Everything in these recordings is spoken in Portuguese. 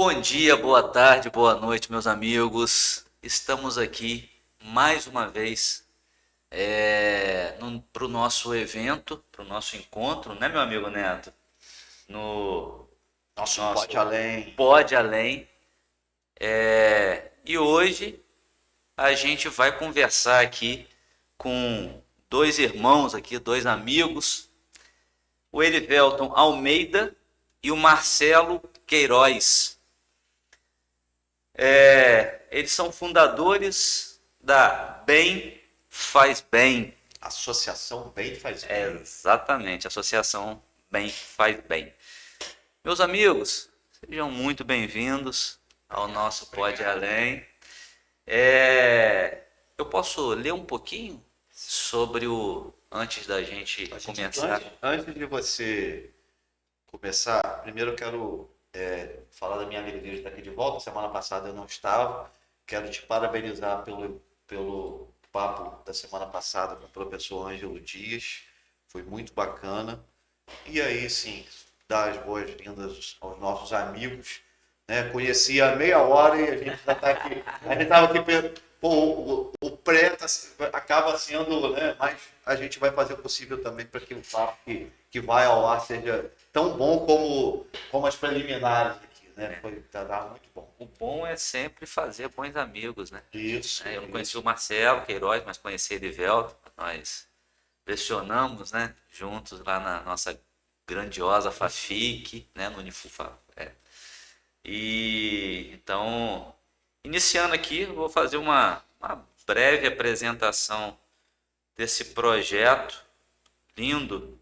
Bom dia, boa tarde, boa noite, meus amigos. Estamos aqui mais uma vez para o nosso evento, para o nosso encontro, né, meu amigo Neto? No Nosso nosso Pode Além. Pode Além. E hoje a gente vai conversar aqui com dois irmãos aqui, dois amigos, o Erivelton Almeida e o Marcelo Queiroz. Eles são fundadores da Bem Faz Bem. Associação Bem Faz Bem. Exatamente, Associação Bem Faz Bem. Meus amigos, sejam muito bem-vindos ao nosso Pode Obrigado. Além. Eu posso ler um pouquinho sobre o antes da gente começar? Antes de você começar, primeiro eu quero falar da minha alegria de estar aqui de volta. Semana passada eu não estava. Quero te parabenizar pelo papo da semana passada com o professor Ângelo Dias. Foi muito bacana. E aí, sim, dar as boas-vindas aos nossos amigos. Né? Conheci há meia hora e a gente já está aqui. A gente estava aqui, pô, o pré acaba sendo, né? Mas a gente vai fazer o possível também para que o papo que vai ao ar seja tão bom como as preliminares aqui, né? Tá muito bom. O bom é sempre fazer bons amigos, né? Isso, Eu não conheci o isso. Marcelo Queiroz, mas conheci Edivelto. Nós lecionamos, né, juntos lá na nossa grandiosa Fafic, né, no Unifufa. E então, iniciando aqui, eu vou fazer uma breve apresentação desse projeto lindo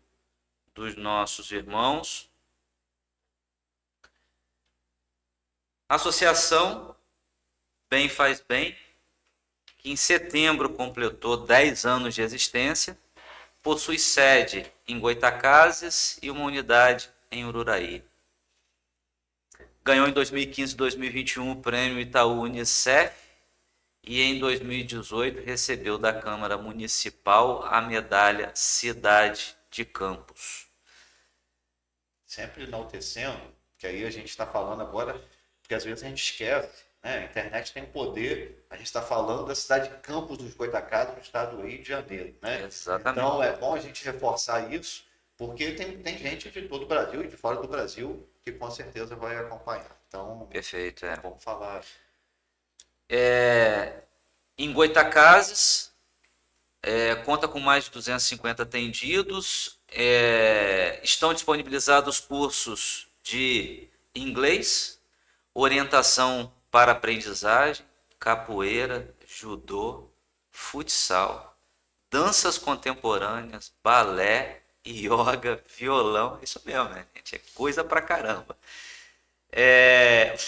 dos nossos irmãos. A Associação Bem Faz Bem, que em setembro completou 10 anos de existência, possui sede em Goitacazes e uma unidade em Ururaí. Ganhou em 2015 e 2021 o prêmio Itaú Unicef e em 2018 recebeu da Câmara Municipal a medalha Cidade de Campos. Sempre enaltecendo, que aí a gente está falando agora, porque às vezes a gente esquece, né? A internet tem poder, a gente está falando da cidade de Campos dos Goytacazes, no estado do Rio de Janeiro, né? Exatamente. Então é bom a gente reforçar isso, porque tem gente de todo o Brasil e de fora do Brasil que com certeza vai acompanhar. Então, Perfeito. vamos falar. Em Goitacazes, conta com mais de 250 atendidos. Estão disponibilizados cursos de inglês, orientação para aprendizagem, capoeira, judô, futsal, danças contemporâneas, balé, yoga, violão. Isso mesmo, né, gente? É coisa pra caramba.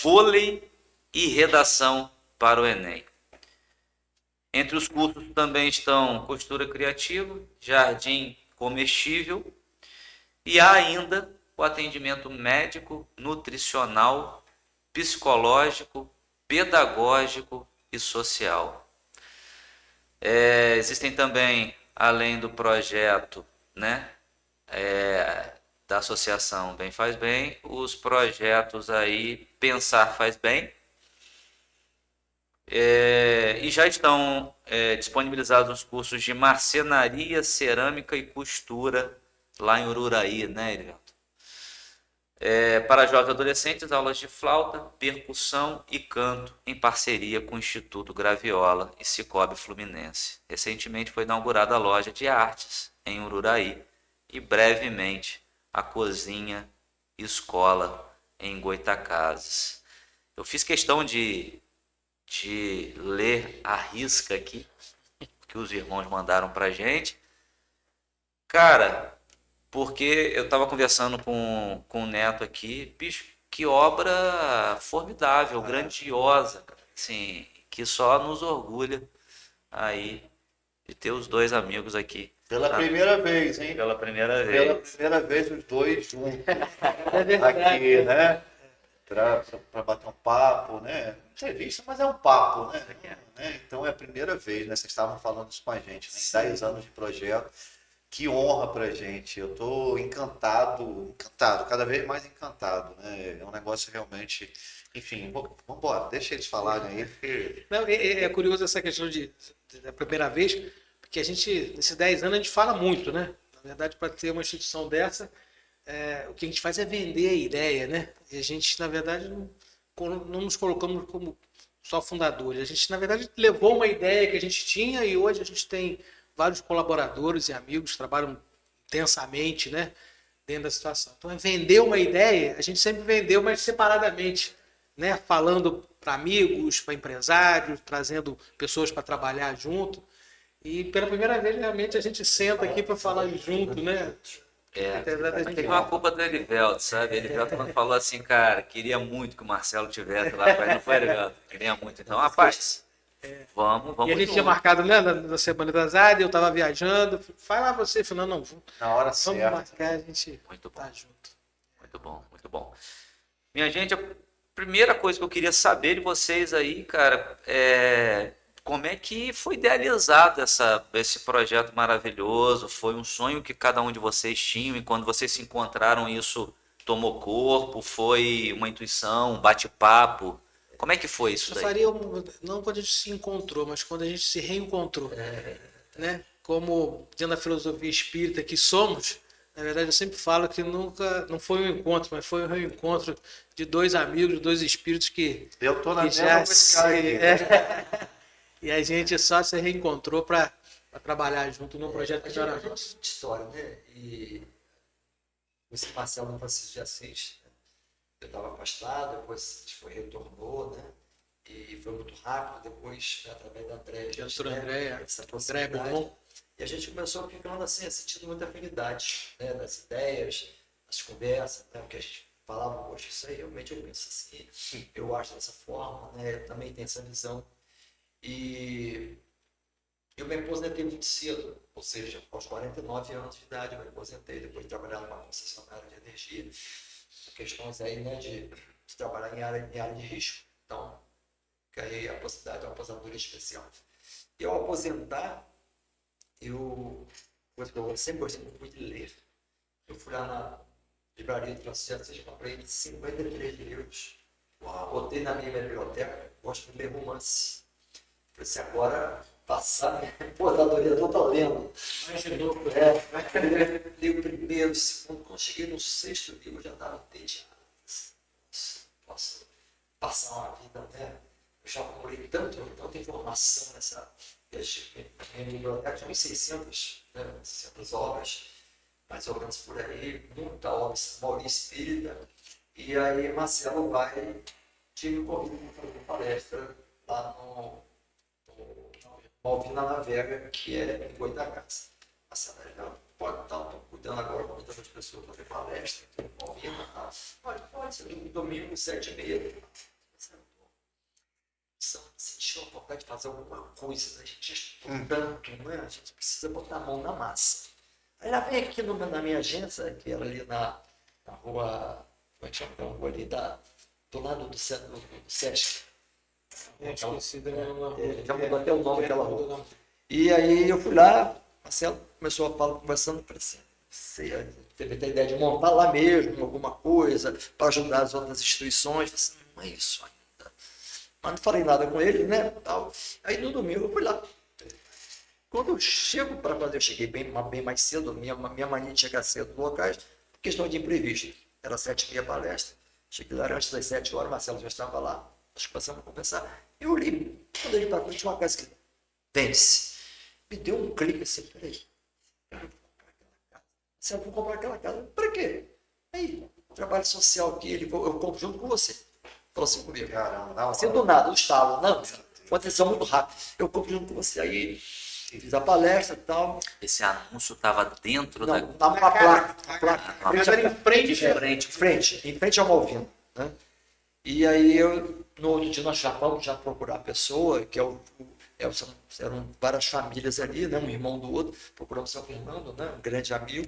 Vôlei e redação para o Enem. Entre os cursos também estão costura criativa, jardim comestível e há ainda o atendimento médico, nutricional, psicológico, pedagógico e social. Existem também, além do projeto, né, da Associação Bem Faz Bem, os projetos aí Pensar Faz Bem, e já estão disponibilizados os cursos de marcenaria, cerâmica e costura lá em Ururaí, né, Elivelto? Para jovens e adolescentes, aulas de flauta, percussão e canto em parceria com o Instituto Graviola e Cicobi Fluminense. Recentemente foi inaugurada a loja de artes em Ururaí e brevemente a cozinha escola em Goitacazes. Eu fiz questão de ler a risca aqui que os irmãos mandaram pra gente. Cara, porque eu estava conversando com o Neto aqui, bicho, que obra formidável, grandiosa, assim, que só nos orgulha aí de ter os dois amigos aqui. Pela primeira vez, hein? Pela primeira Pela vez. primeira vez os dois juntos aqui, né? Para bater um papo, né? Entrevista, mas é um papo, né? Então é a primeira vez, né? Vocês estavam falando isso com a gente, né? 10 anos de projeto. Que honra pra gente. Eu tô encantado, encantado, cada vez mais encantado, né? É um negócio realmente. Enfim, vamos embora, deixa eles falarem aí, porque. Não, é curioso essa questão da primeira vez, porque a gente, nesses 10 anos, a gente fala muito, né? Na verdade, para ter uma instituição dessa, o que a gente faz é vender a ideia, né? E a gente, na verdade, não nos colocamos como só fundadores. A gente, na verdade, levou uma ideia que a gente tinha e hoje a gente tem vários colaboradores e amigos que trabalham intensamente, né? Dentro da situação. Então, é vender uma ideia, a gente sempre vendeu, mas separadamente, né? Falando para amigos, para empresários, trazendo pessoas para trabalhar junto. E pela primeira vez, realmente, a gente senta aqui para falar junto, né? Apesar da Mas gente- teve uma culpa do Elivelto, sabe? Elivelto quando falou assim, cara, queria muito que o Marcelo tivesse lá atrás, não foi, Elivelto? Queria muito. Então, rapaz, vamos E a gente tinha junto. marcado, né, na semana atrasada, eu estava viajando. Vai lá você, falou, não, Na hora vamos certa. marcar, a gente Muito bom, tá junto. muito bom, muito bom. Minha gente, a primeira coisa que eu queria saber de vocês aí, cara, é como é que foi idealizado esse projeto maravilhoso? Foi um sonho que cada um de vocês tinha e quando vocês se encontraram, isso tomou corpo? Foi uma intuição, um bate-papo? Como é que foi isso Eu daí? faria, não quando a gente se encontrou, mas quando a gente se reencontrou, né? Como dentro da filosofia espírita que somos, na verdade eu sempre falo que nunca, não foi um encontro, mas foi um reencontro de dois amigos, dois espíritos Eu tô na que mesma já música aqui. e a gente só se reencontrou para trabalhar junto num projeto que A era gente nosso. muita história, né? E esse Marcelo no Francisco de Assis, né? Eu estava afastado, depois a gente retornou, né? E foi muito rápido, depois, através da Andréia, a gente, Doutora Andréia, essa Andréia proximidade. Beaumont. E a gente começou ficando assim, sentindo muita afinidade, né? Das ideias, das conversas, né? O que a gente falava, poxa, isso aí realmente eu penso assim, eu acho dessa forma, né? Eu também tenho essa visão. E eu me aposentei muito cedo, ou seja, aos 49 anos de idade eu me aposentei, depois de trabalhar numa concessionária de energia, questões aí, né, de trabalhar em área de risco. Então, ganhei a possibilidade de uma aposentadoria especial. E ao aposentar, eu sempre gostei muito de ler. Eu fui lá na livraria do Francisco de Assis, comprei 53 livros, botei na minha biblioteca, gosto de ler romance. Falei assim, agora passar minha aposentadoria toda lendo. Li o primeiro, o segundo, quando cheguei no sexto livro, eu já estava entediado. Posso passar uma vida, né? Eu já acumulei tanta informação nessa. Minha biblioteca tinha uns 600, né? 600 obras, mais ou menos por aí, muita obra, Maurício Espírita. E aí Marcelo vai, tive convite para fazer palestra lá no Malvina Navega, que é em Goitacás. Marcelo, já pode estar, estou cuidando agora, convidando as pessoas para fazer palestra, Malvina, tá? Pode ser domingo, 7h30. Sentiu a vontade de fazer alguma coisa, a gente estudou tanto, né? A gente precisa botar a mão na massa. Aí ela veio aqui na minha agência, que era ali na rua, como é que chama? Na rua ali do lado do Sesc. Já mudou até o nome daquela rua. E aí eu fui lá, Marcelo começou a falar, conversando, falei assim, você teve a ideia de montar lá mesmo alguma coisa para ajudar as outras instituições. Eu falei assim, não é isso ainda. Mas não falei nada com ele, né? Tal. Aí no domingo eu fui lá. Quando eu chego para fazer, eu cheguei bem mais cedo, minha mania de chegar cedo no locais, por questão de imprevisto. Era 7h30 palestra. Cheguei lá antes das 7 horas, Marcelo já estava lá. Nós começamos a conversar. Eu li, quando ele está frente, uma casa que vende-se. Me deu um clique assim, peraí. Se eu vou comprar aquela casa, para quê? Aí, trabalho social aqui, eu compro junto com você. Falou assim comigo. Caramba, dá uma Assim do nada, do estalo. Não, aconteceu muito rápido. Eu compro junto com você. Aí, fiz a palestra e tal. Esse anúncio estava dentro da. Não, na placa. A placa. Em frente ao Malvina. Né? E aí, no outro dia, nós já vamos procurar a pessoa, que eram várias famílias ali, né? Um irmão do outro. Procuramos o seu Fernando, né? Um grande amigo.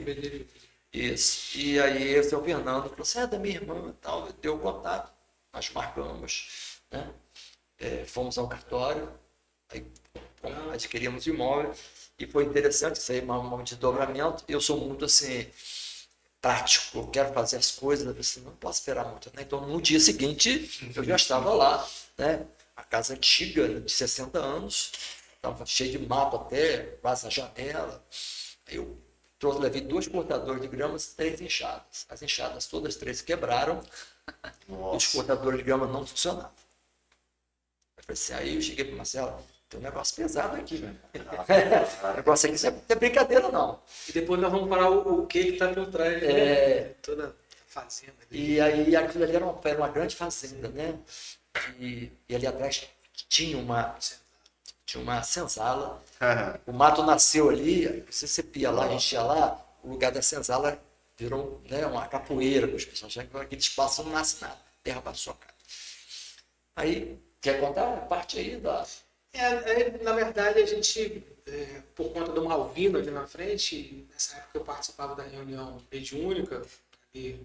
Isso. E aí, o seu Fernando falou assim, da minha irmã e tal. Deu contato. Nós marcamos, né? Fomos ao cartório, aí adquirimos o imóvel E foi interessante, isso aí é um desdobramento. Eu sou muito assim, prático, eu quero fazer as coisas, eu assim, não posso esperar muito, né? Então, no dia seguinte, eu já estava lá, né? A casa antiga, de 60 anos, estava cheio de mato até, quase a janela. Aí eu levei 2 cortadores de gramas, 3 enxadas. As enxadas todas 3 quebraram, os cortadores de grama não funcionavam. Eu falei assim, aí eu cheguei para o Marcelo, tem um negócio pesado aqui, né? O negócio aqui não é brincadeira, não. E depois nós vamos falar o que está por trás, né? Toda a fazenda. E aí aquilo ali era uma grande fazenda, né? E ali atrás tinha uma senzala. O mato nasceu ali, você pia lá, a gente ia lá, o lugar da senzala virou, né, uma capoeira, que os pessoas acham que aquele espaço não nasce nada, terra para sua cara. Aí, quer contar a parte aí da... Na verdade, a gente, por conta do Malvino ali na frente, nessa época eu participava da reunião mediúnica ali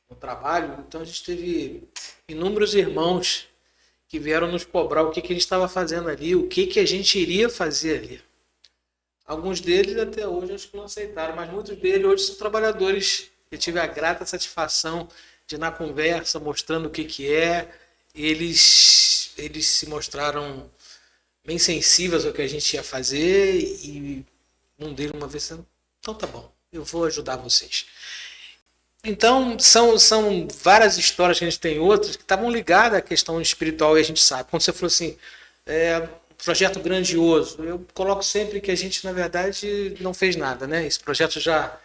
no trabalho, então a gente teve inúmeros irmãos que vieram nos cobrar o que a gente estava fazendo ali, o que a gente iria fazer ali. Alguns deles até hoje acho que não aceitaram, mas muitos deles hoje são trabalhadores. Eu tive a grata satisfação de, na conversa, mostrando o que é, eles se mostraram bem sensíveis ao que a gente ia fazer e um deles uma vez disse, então tá bom, eu vou ajudar vocês. Então, são várias histórias que a gente tem, outras que estavam ligadas à questão espiritual e a gente sabe. Quando você falou assim, projeto grandioso, eu coloco sempre que a gente, na verdade, não fez nada, né? Esse projeto já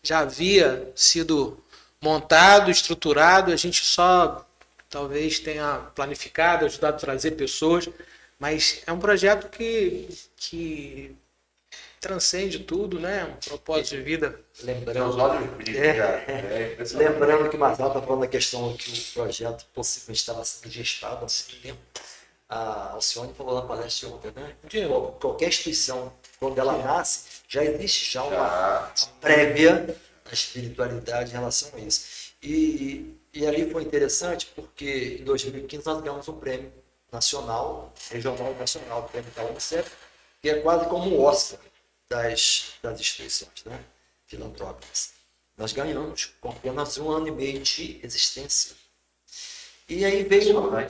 havia sido montado, estruturado, a gente só talvez tenha planificado, ajudado a trazer pessoas, mas é um projeto que transcende tudo, né? Um propósito de vida. Lembrando, impressionante. lembrando que o Marcelo está falando da questão que o projeto possivelmente estava sendo gestado há muito tempo. A Alcione falou na palestra de ontem, né? Qualquer instituição, quando ela nasce, já existe uma prévia na espiritualidade em relação a isso. E ali foi interessante porque em 2015 nós ganhamos um prêmio nacional, regional e nacional, o prêmio da Unicef, que é quase como o Oscar das instituições, né, filantrópicas. Nós ganhamos com apenas 1 ano e meio de existência. E aí veio a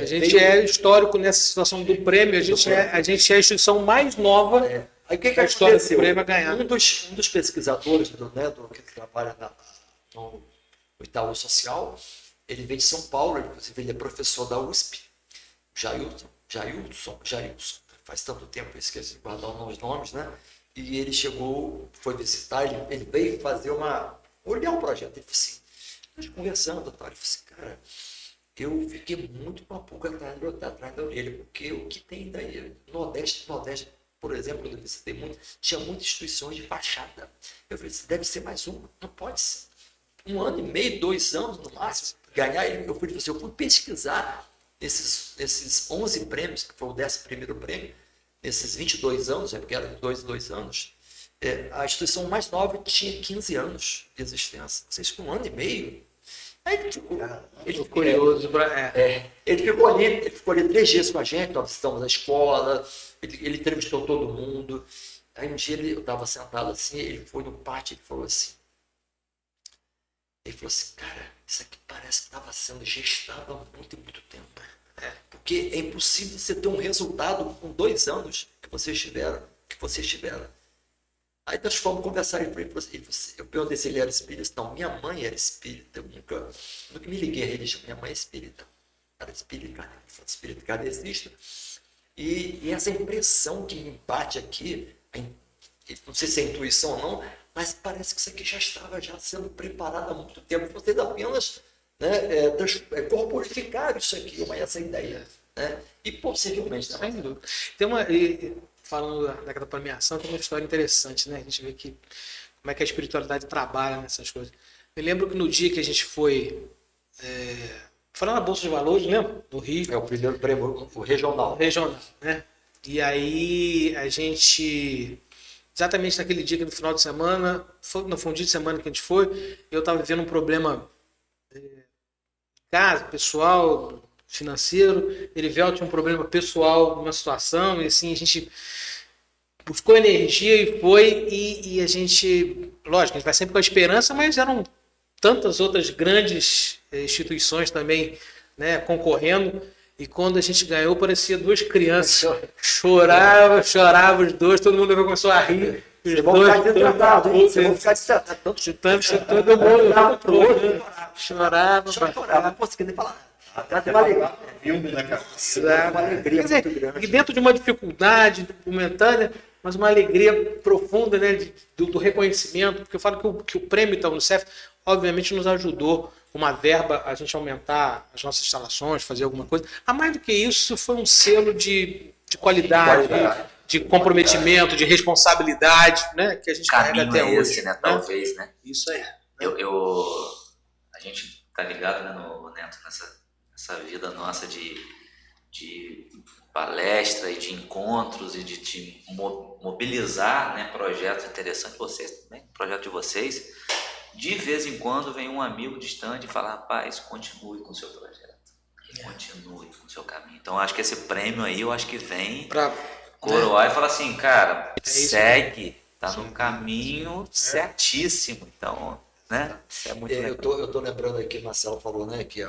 gente é histórico nessa situação do prêmio, a gente é a instituição mais nova aí o que da história do aconteceu? prêmio a ganhar. Um dos pesquisadores do que trabalha no Itaú Social, ele veio de São Paulo, inclusive ele é professor da USP, Jailson, faz tanto tempo eu esqueci de guardar os nomes, né? E ele foi visitar, ele veio fazer olhar o projeto. Ele falou assim, nós conversando, doutor, ele falou assim, cara, eu fiquei muito com a pulga atrás da orelha, porque o que tem daí, Nordeste, por exemplo, eu visitei tinha muitas instituições de fachada. Eu falei assim, deve ser mais uma, não pode ser. 1 ano e meio, 2 anos no máximo, ganhar. Eu fui pesquisar esses 11 prêmios, que foi o 11º prêmio, nesses 22 anos, porque era de 2 em 2 anos, a instituição mais nova tinha 15 anos de existência. Vocês com 1 ano e meio. Aí ele ficou curioso. Ele ficou ali 3 dias com a gente, nós visitamos a escola, ele entrevistou todo mundo. Aí um dia eu estava sentado assim, ele foi no pátio e falou assim, cara, isso aqui parece que estava sendo gestado há muito tempo. Porque é impossível você ter um resultado com 2 anos que vocês tiveram. Aí nós fomos conversar, eu perguntei se ele era espírita. Não, minha mãe era espírita, eu nunca me liguei à religião, minha mãe é espírita. Era espírita kardecista. E essa impressão que me bate aqui, não sei se é intuição ou não, mas parece que isso aqui já estava sendo preparado há muito tempo. Vocês apenas corporificaram isso aqui, essa ideia. Né? E possivelmente... Sem dúvida. Falando da premiação, tem uma história interessante, né? A gente vê que como é que a espiritualidade trabalha nessas coisas. Me lembro que no dia que a gente foi na Bolsa de Valores, lembra? No Rio. É o primeiro prêmio, o regional. Regional, né? E aí a gente, exatamente naquele dia que no final de semana, foi um dia de semana que a gente foi, eu estava vivendo um problema em casa, pessoal, financeiro, Erivelto tinha um problema pessoal, uma situação, e assim, a gente buscou energia e foi, e a gente, lógico, a gente vai sempre com a esperança, mas eram tantas outras grandes instituições também, né, concorrendo, e quando a gente ganhou, parecia duas crianças, chorava os dois, todo mundo começou a rir. Vocês vão ficar desentratado, hein? Vocês vão ficar desentratado. Todo mundo chorava, não consegui nem falar. Até uma alegria. Uma alegria quer dizer, muito grande. e dentro de uma dificuldade momentânea, mas uma alegria profunda, né, do reconhecimento, porque eu falo que o prêmio da Unicef, obviamente, nos ajudou uma verba a gente aumentar as nossas instalações, fazer alguma coisa. A mais do que isso, foi um selo de qualidade, de comprometimento, de responsabilidade, né, que a gente carrega até hoje. Esse, né? Talvez, né? Isso aí. A gente tá ligado, né, no Neto, nessa vida nossa de palestra e de encontros e de te mobilizar, né, projetos interessantes, vocês também, projeto de vocês. De vez em quando vem um amigo distante e fala, rapaz, continue com o seu projeto, continue com o seu caminho. Então, acho que esse prêmio aí, eu acho que vem coroar e falar assim, cara, segue, tá no caminho certíssimo. Então, né, isso é muito legal. Eu tô lembrando aqui, o Marcelo falou, né, que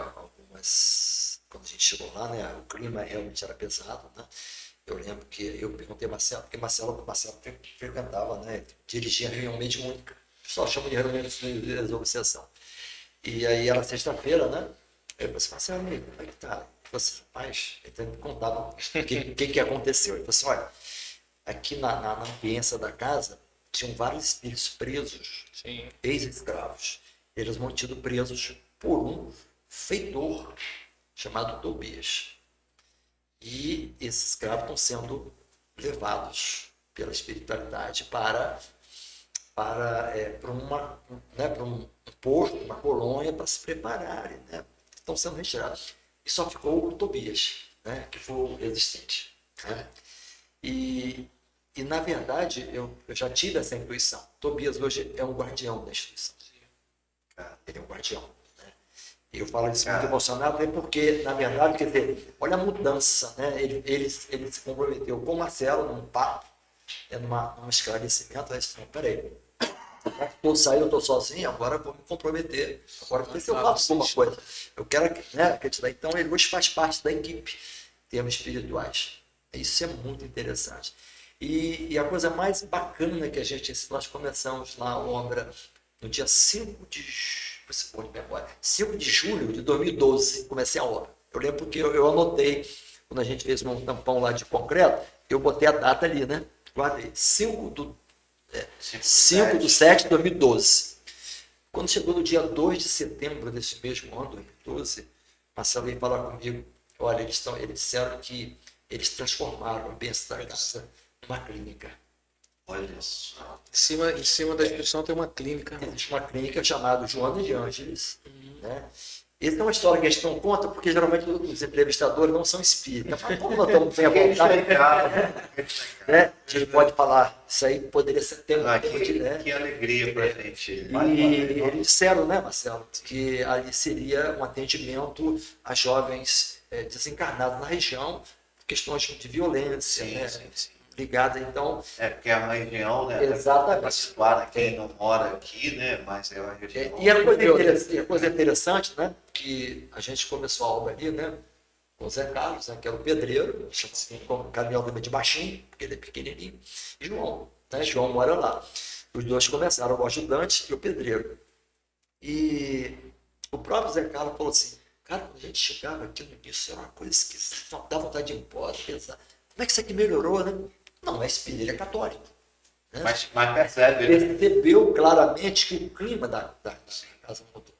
quando a gente chegou lá, né, o clima realmente era pesado, né. Eu lembro que eu perguntei a Marcelo, porque Marcelo frequentava, né, dirigia reunião mediúnica. O pessoal chama de reunião de obsessão. E aí era sexta-feira, né? Eu falei assim, Marcelo, amigo, como é que tá? Ele falou assim, rapaz, ele me contava o que aconteceu. Ele falou assim, olha, aqui na ambiência da casa tinham vários espíritos presos, ex-escravos. Eles mantidos presos por um feitor chamado Tobias. E esses escravos estão sendo levados pela espiritualidade para um posto, uma colônia, para se prepararem, né? Estão sendo retirados. E só ficou o Tobias, né? Que foi o resistente. Né? E na verdade, eu já tive essa intuição. Tobias hoje é um guardião da instituição. Ele é um guardião. Né? E eu falo isso muito emocionado, porque, na verdade, quer dizer, olha a mudança. Né? Ele se comprometeu com o Marcelo num papo, num esclarecimento. Aí disse, não, peraí. Eu saí, eu estou sozinho, agora eu vou me comprometer. Agora se eu faço alguma coisa. Eu quero, né, então ele hoje faz parte da equipe em termos espirituais. Isso é muito interessante. E a coisa mais bacana que nós começamos lá a obra no dia 5 de julho de 2012, comecei a obra. Eu lembro porque eu anotei, quando a gente fez um tampão lá de concreto, eu botei a data ali, né? Guardei, 5 de 7 de 2012. Quando chegou no dia 2 de setembro desse mesmo ano, 2012, Marcelo veio falar comigo, olha, eles disseram que eles transformaram a bênção da casa numa clínica. Olha só. Em cima da instituição tem uma clínica. Existe uma clínica chamada Joana de Ângeles. Né? Essa é uma história que a gente não conta, porque geralmente os entrevistadores não são espíritas. Mas como nós estamos bem à vontade, né? A gente pode falar, isso aí poderia ser tema. Que alegria para a gente. E eles disseram, né, Marcelo, que ali seria um atendimento a jovens desencarnados na região, questões de violência, sim, né? Sim. Ligada, então. Porque é uma região, né? Exatamente. Claro, quem não mora aqui, né? Mas é uma região. E a coisa interessante, né? Que a gente começou a obra ali, né? Com o Zé Carlos, né, que era o pedreiro, chama-se caminhão de baixinho, porque ele é pequenininho, e João, né? João mora lá. Os dois começaram, o ajudante e o pedreiro. E o próprio Zé Carlos falou assim, cara, quando a gente chegava aqui no início, era uma coisa esquisita, dá vontade de ir embora, pensar, como é que isso aqui melhorou, né? Não, é espírito, ele é católico. Né? Mas percebe. Percebeu claramente que o clima da casa mudou.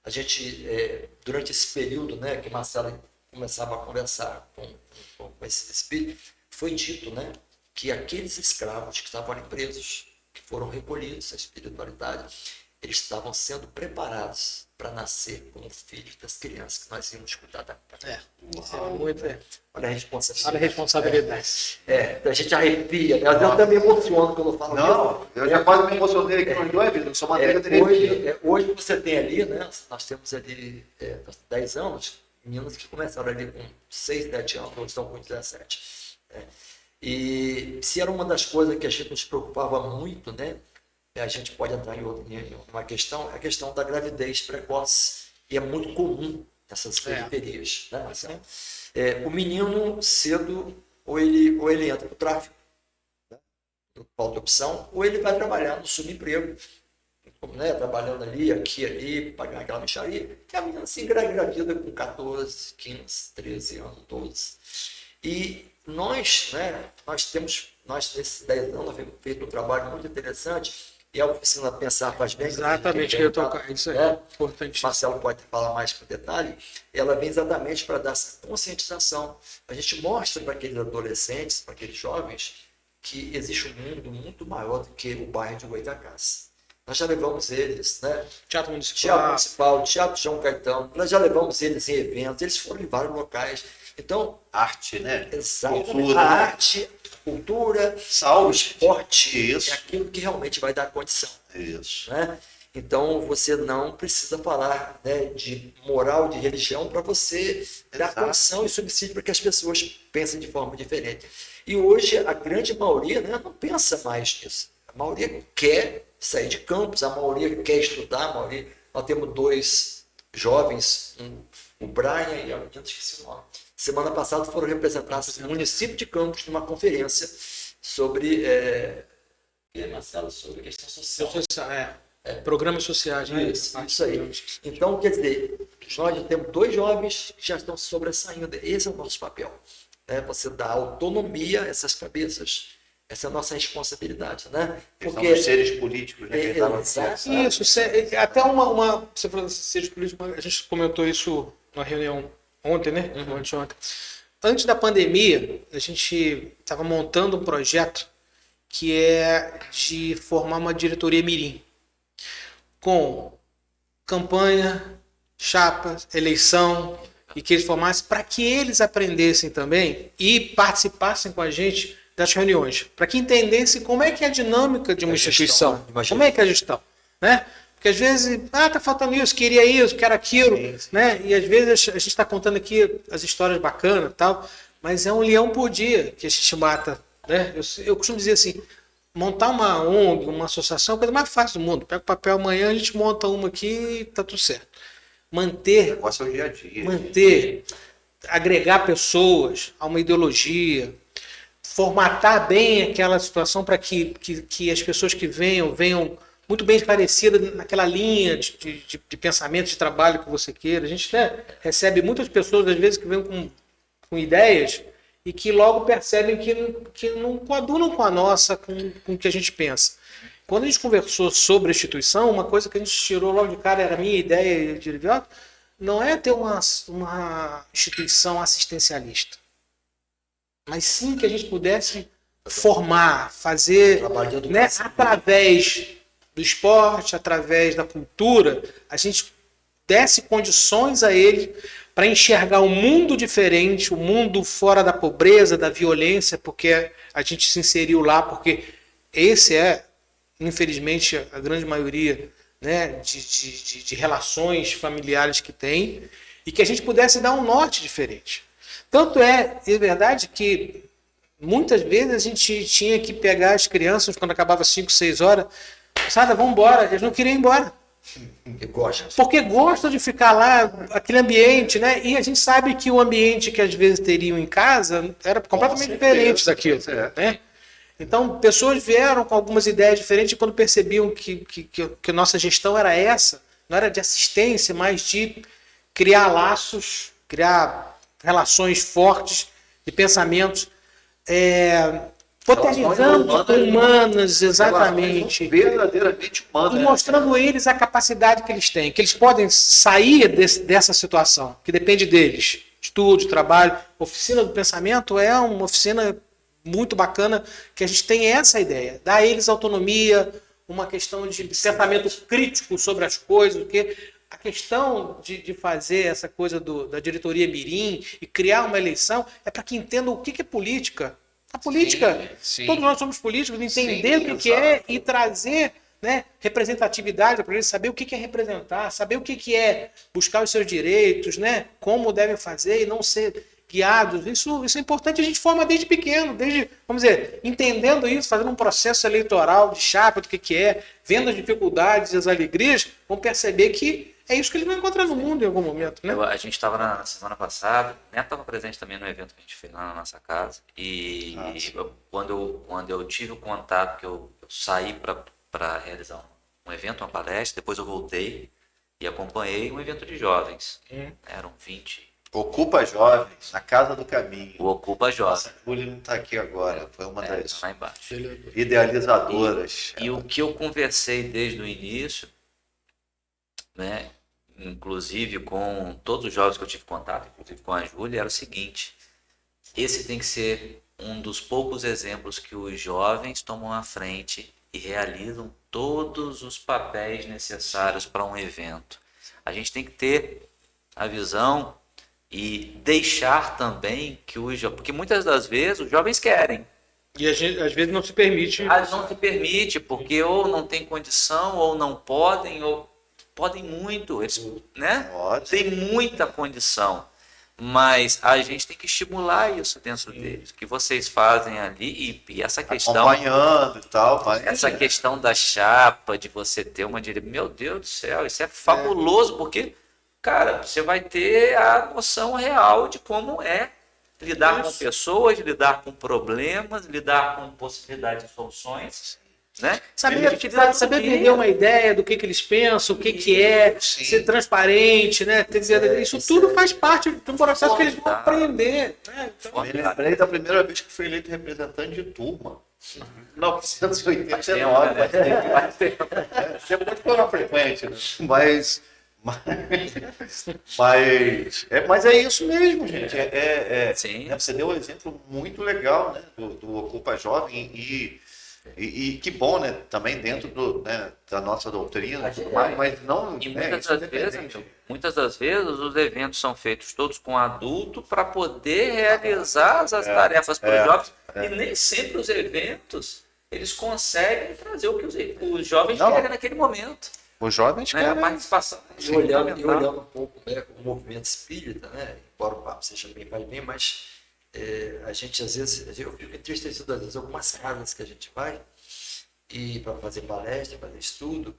A gente, durante esse período, né, que Marcelo começava a conversar com esse espírito, foi dito, né, que aqueles escravos que estavam ali presos, que foram recolhidos à espiritualidade, eles estavam sendo preparados para nascer como filhos das crianças que nós íamos cuidar da casa. Isso é muito. Olha a responsabilidade. Olha a responsabilidade. A gente arrepia. Né? Eu também me emociono quando eu falo Não, eu já quase me emocionei aqui nos dois, eu sou matéria de hoje você tem ali, né? Nós temos ali 10 anos, meninas que começaram ali com 6, 7 anos, ou estão com 17. Né? E se era uma das coisas que a gente nos preocupava muito, né? A gente pode entrar em uma questão, é a questão da gravidez precoce. E é muito comum nessas periferias, né, Marcelo? O menino cedo, ou ele entra no tráfico, né? Falta opção, ou ele vai trabalhar no subemprego, né? Trabalhando ali, aqui, ali, pagando aquela mixaria, e a menina se engravida com 14, 15, 13 anos, 12. E nós, né, nós nesses 10 anos, temos feito um trabalho muito interessante, e a oficina Pensar Faz Bem. Exatamente, que eu tô, isso aí, importante. Marcelo pode falar mais com detalhe. Ela vem exatamente para dar essa conscientização. A gente mostra para aqueles adolescentes, para aqueles jovens, que existe um mundo muito maior do que o bairro de Goitacás. Nós já levamos eles, né? Teatro Municipal, Teatro João Caetano, nós já levamos eles em eventos, eles foram em vários locais. Então, Arte, né? Exatamente. Cultura, A né? arte, cultura, Saúde. o esporte Isso. é aquilo que realmente vai dar condição. Isso. Né? Então, você não precisa falar, né, de moral, de religião, para você dar Exato. condição e subsídio para que as pessoas pensem de forma diferente. E hoje, a grande maioria, né, não pensa mais nisso. A maioria quer sair de campus, a maioria quer estudar, a maioria... Nós temos 2 jovens, o Brian e a menina, esqueci o nome. Semana passada foram representados no município de Campos numa conferência sobre... Marcelo, sobre a questão social. Programas sociais, né? Isso aí. Então, quer dizer, nós já temos 2 jovens que já estão sobressaindo. Esse é o nosso papel. Né? Você dá autonomia a essas cabeças. Essa é a nossa responsabilidade, né? Porque são os seres políticos, né? Que estavam Isso, até uma... Você falou de seres políticos, a gente comentou isso na reunião ontem, né? Ontem. Antes da pandemia, a gente estava montando um projeto que é de formar uma diretoria mirim, com campanha, chapas, eleição, e que eles formassem para que eles aprendessem também e participassem com a gente das reuniões, para que entendessem como é que é a dinâmica de uma instituição, como é que é a gestão, né? Porque às vezes, tá faltando isso, queria isso, quero aquilo, né? E às vezes a gente está contando aqui as histórias bacanas e tal, mas é um leão por dia que a gente mata, né? Eu costumo dizer assim, montar uma ONG, uma associação é a coisa mais fácil do mundo. Pega o papel amanhã, a gente monta uma aqui e tá tudo certo. Manter, negócio é o dia a dia. manter, agregar pessoas a uma ideologia, formatar bem aquela situação para que as pessoas que venham muito bem esclarecidas naquela linha de pensamento, de trabalho que você queira. A gente, né, recebe muitas pessoas, às vezes, que vêm com ideias e que logo percebem que não coadunam com a nossa, com o que a gente pensa. Quando a gente conversou sobre a instituição, uma coisa que a gente tirou logo de cara, era a minha ideia de Liviato, não é ter uma instituição assistencialista, mas sim que a gente pudesse formar, fazer, né, através do esporte, através da cultura, a gente desse condições a ele para enxergar um mundo diferente, um mundo fora da pobreza, da violência, porque a gente se inseriu lá, porque esse é, infelizmente, a grande maioria, né, de relações familiares que tem, e que a gente pudesse dar um norte diferente. Tanto é verdade que muitas vezes a gente tinha que pegar as crianças quando acabava 5, 6 horas, Sada, vamos embora, eles não queriam ir embora. Porque gostam de ficar lá, aquele ambiente, né? E a gente sabe que o ambiente que às vezes teriam em casa era completamente diferente daquilo, né? Então, pessoas vieram com algumas ideias diferentes e quando percebiam que nossa gestão era essa, não era de assistência, mas de criar laços, criar relações fortes de pensamentos, potencializando humanas, exatamente. Verdadeiramente humanas. E mostrando eles a capacidade que eles têm, que eles podem sair dessa situação, que depende deles. Estudo, trabalho. Oficina do Pensamento é uma oficina muito bacana, que a gente tem essa ideia. Dar a eles autonomia, uma questão de pensamento crítico sobre as coisas, porque a questão de fazer essa coisa da diretoria mirim e criar uma eleição é para que entendam o que é política. A política, sim. Todos nós somos políticos, entender o que é e trazer né, representatividade para eles, saber o que é representar, saber o que é buscar os seus direitos, né, como devem fazer e não ser guiados. Isso é importante, a gente forma desde pequeno, desde, vamos dizer, entendendo isso, fazendo um processo eleitoral de chapa do que é, vendo as dificuldades e as alegrias, vão perceber que é isso que eles vão encontrar no mundo em algum momento, né? A gente estava na semana passada, o Neto estava presente também no evento que a gente fez lá na nossa casa, e quando eu tive o contato, que eu saí para realizar um evento, uma palestra, depois eu voltei e acompanhei um evento de jovens, eram 20. Ocupa Jovens, na Casa do Caminho. O Ocupa Jovem. Nossa, a Júlia não está aqui agora, foi uma das Lá embaixo. idealizadoras. E o que eu conversei desde o início, né, inclusive com todos os jovens que eu tive contato, inclusive com a Júlia, era o seguinte: esse tem que ser um dos poucos exemplos que os jovens tomam à frente e realizam todos os papéis necessários para um evento. A gente tem que ter a visão e deixar também que os jovens, porque muitas das vezes os jovens querem, E a gente, às vezes, não se permite. não se permite, porque ou não tem condição, ou não podem, ou podem muito, eles, né? Pode. Tem muita condição, mas a gente tem que estimular isso dentro deles, o que vocês fazem ali, e essa questão, Acompanhando e tal. Mas... essa questão da chapa, de você ter uma direita, meu Deus do céu, isso é fabuloso, porque, cara, você vai ter a noção real de como é lidar com pessoas, lidar com problemas, lidar com possibilidades de soluções, né? Saber vender uma ideia do que eles pensam, o que é, Sim. ser transparente, né? Isso tudo faz parte de um processo que eles vão aprender. Né? Então, Me lembrei da primeira vez que fui eleito representante de turma. 1989. Você pode falar frequente, né? Mas é isso mesmo, gente. Sim. Né, você deu um exemplo muito legal, né, do Ocupa Jovem e que bom, né? Também dentro né, da nossa doutrina, mas não. E Muitas das vezes, os eventos são feitos todos com adulto para poder realizar as tarefas para os jovens. E nem sempre os eventos eles conseguem trazer o que os jovens querem naquele momento. os jovens Né? A querem. participação. E olhando um pouco, né, o movimento espírita, né, embora o papo seja bem, faz bem, mas a gente às vezes, eu fico entristecido às vezes algumas casas que a gente vai e para fazer palestra, fazer estudo,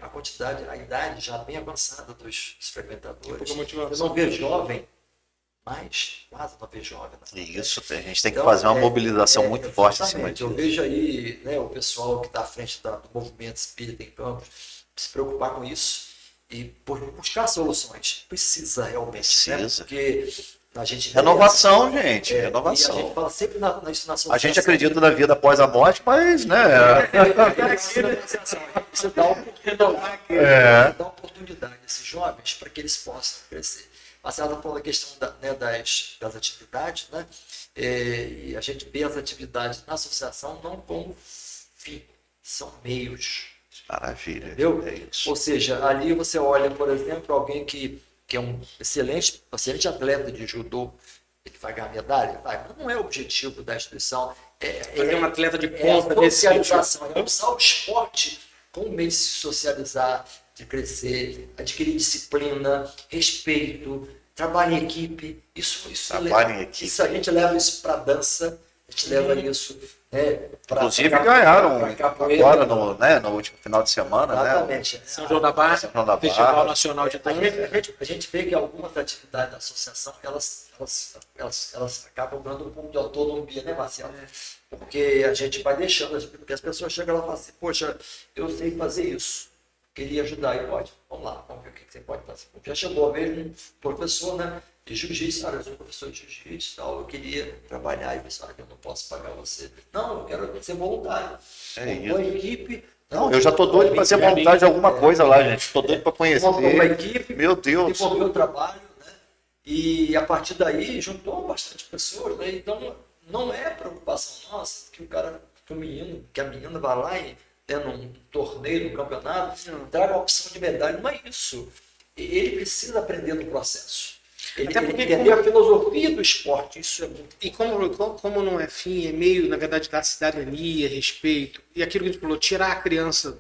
a quantidade, a idade já bem avançada dos frequentadores. Eu não vejo jovem mais, quase não vejo jovem. Isso, a gente tem que fazer uma mobilização muito forte em cima disso. Eu vejo aí, né, o pessoal que está à frente do movimento espírita em Campos se preocupar com isso e buscar soluções. Precisa realmente. Né? Porque a gente renovação, gente. E Renovação. a gente fala sempre na associação. A gente acredita na vida após a morte, mas, né? Isso dá oportunidade a esses jovens para que eles possam crescer. Marcelo está falando a questão das atividades, né? E a gente vê as atividades na associação não como fim, são meios. Maravilha. Entendeu? É isso. Ou seja, ali você olha, por exemplo, alguém que é um excelente atleta de judô, ele vai ganhar medalha? Vai, mas não é o objetivo da instituição. Fazer um atleta de É ponta a desse socialização, é usar o esporte como meio de se socializar, de crescer, adquirir disciplina, respeito, trabalho em equipe. Trabalho em equipe. Isso a gente leva isso para a dança, a gente leva isso. Inclusive ganharam agora no último final de semana, exatamente. né? São João da Barra, São João da Barra. Festival Nacional de A Dança. gente vê que algumas atividades da associação, elas acabam dando um pouco de autonomia, né, Marcelo? Porque a gente vai deixando, porque as pessoas chegam lá e falam assim, poxa, eu sei fazer isso, queria ajudar, e pode, vamos lá, vamos ver o que você pode fazer. Já chegou a vez um professor, né, de jiu-jitsu, eu sou professor de jiu-jitsu e tal, eu queria trabalhar, e pensava que eu não posso pagar você. Não, eu quero ser voluntário. Com a equipe. Não, eu já tô doido para ser voluntário de alguma coisa lá, gente. Tô doido para conhecer. Uma equipe, meu Deus. desenvolver o trabalho, né? E a partir daí juntou bastante pessoas, né? Então não é preocupação nossa que que a menina vá lá e num torneio, num campeonato, traga a opção de medalha. Não é isso. Ele precisa aprender no processo. Ele entender a filosofia do esporte, isso é muito. E como não é fim, é meio, na verdade, da cidadania, respeito, e aquilo que a gente falou, tirar a criança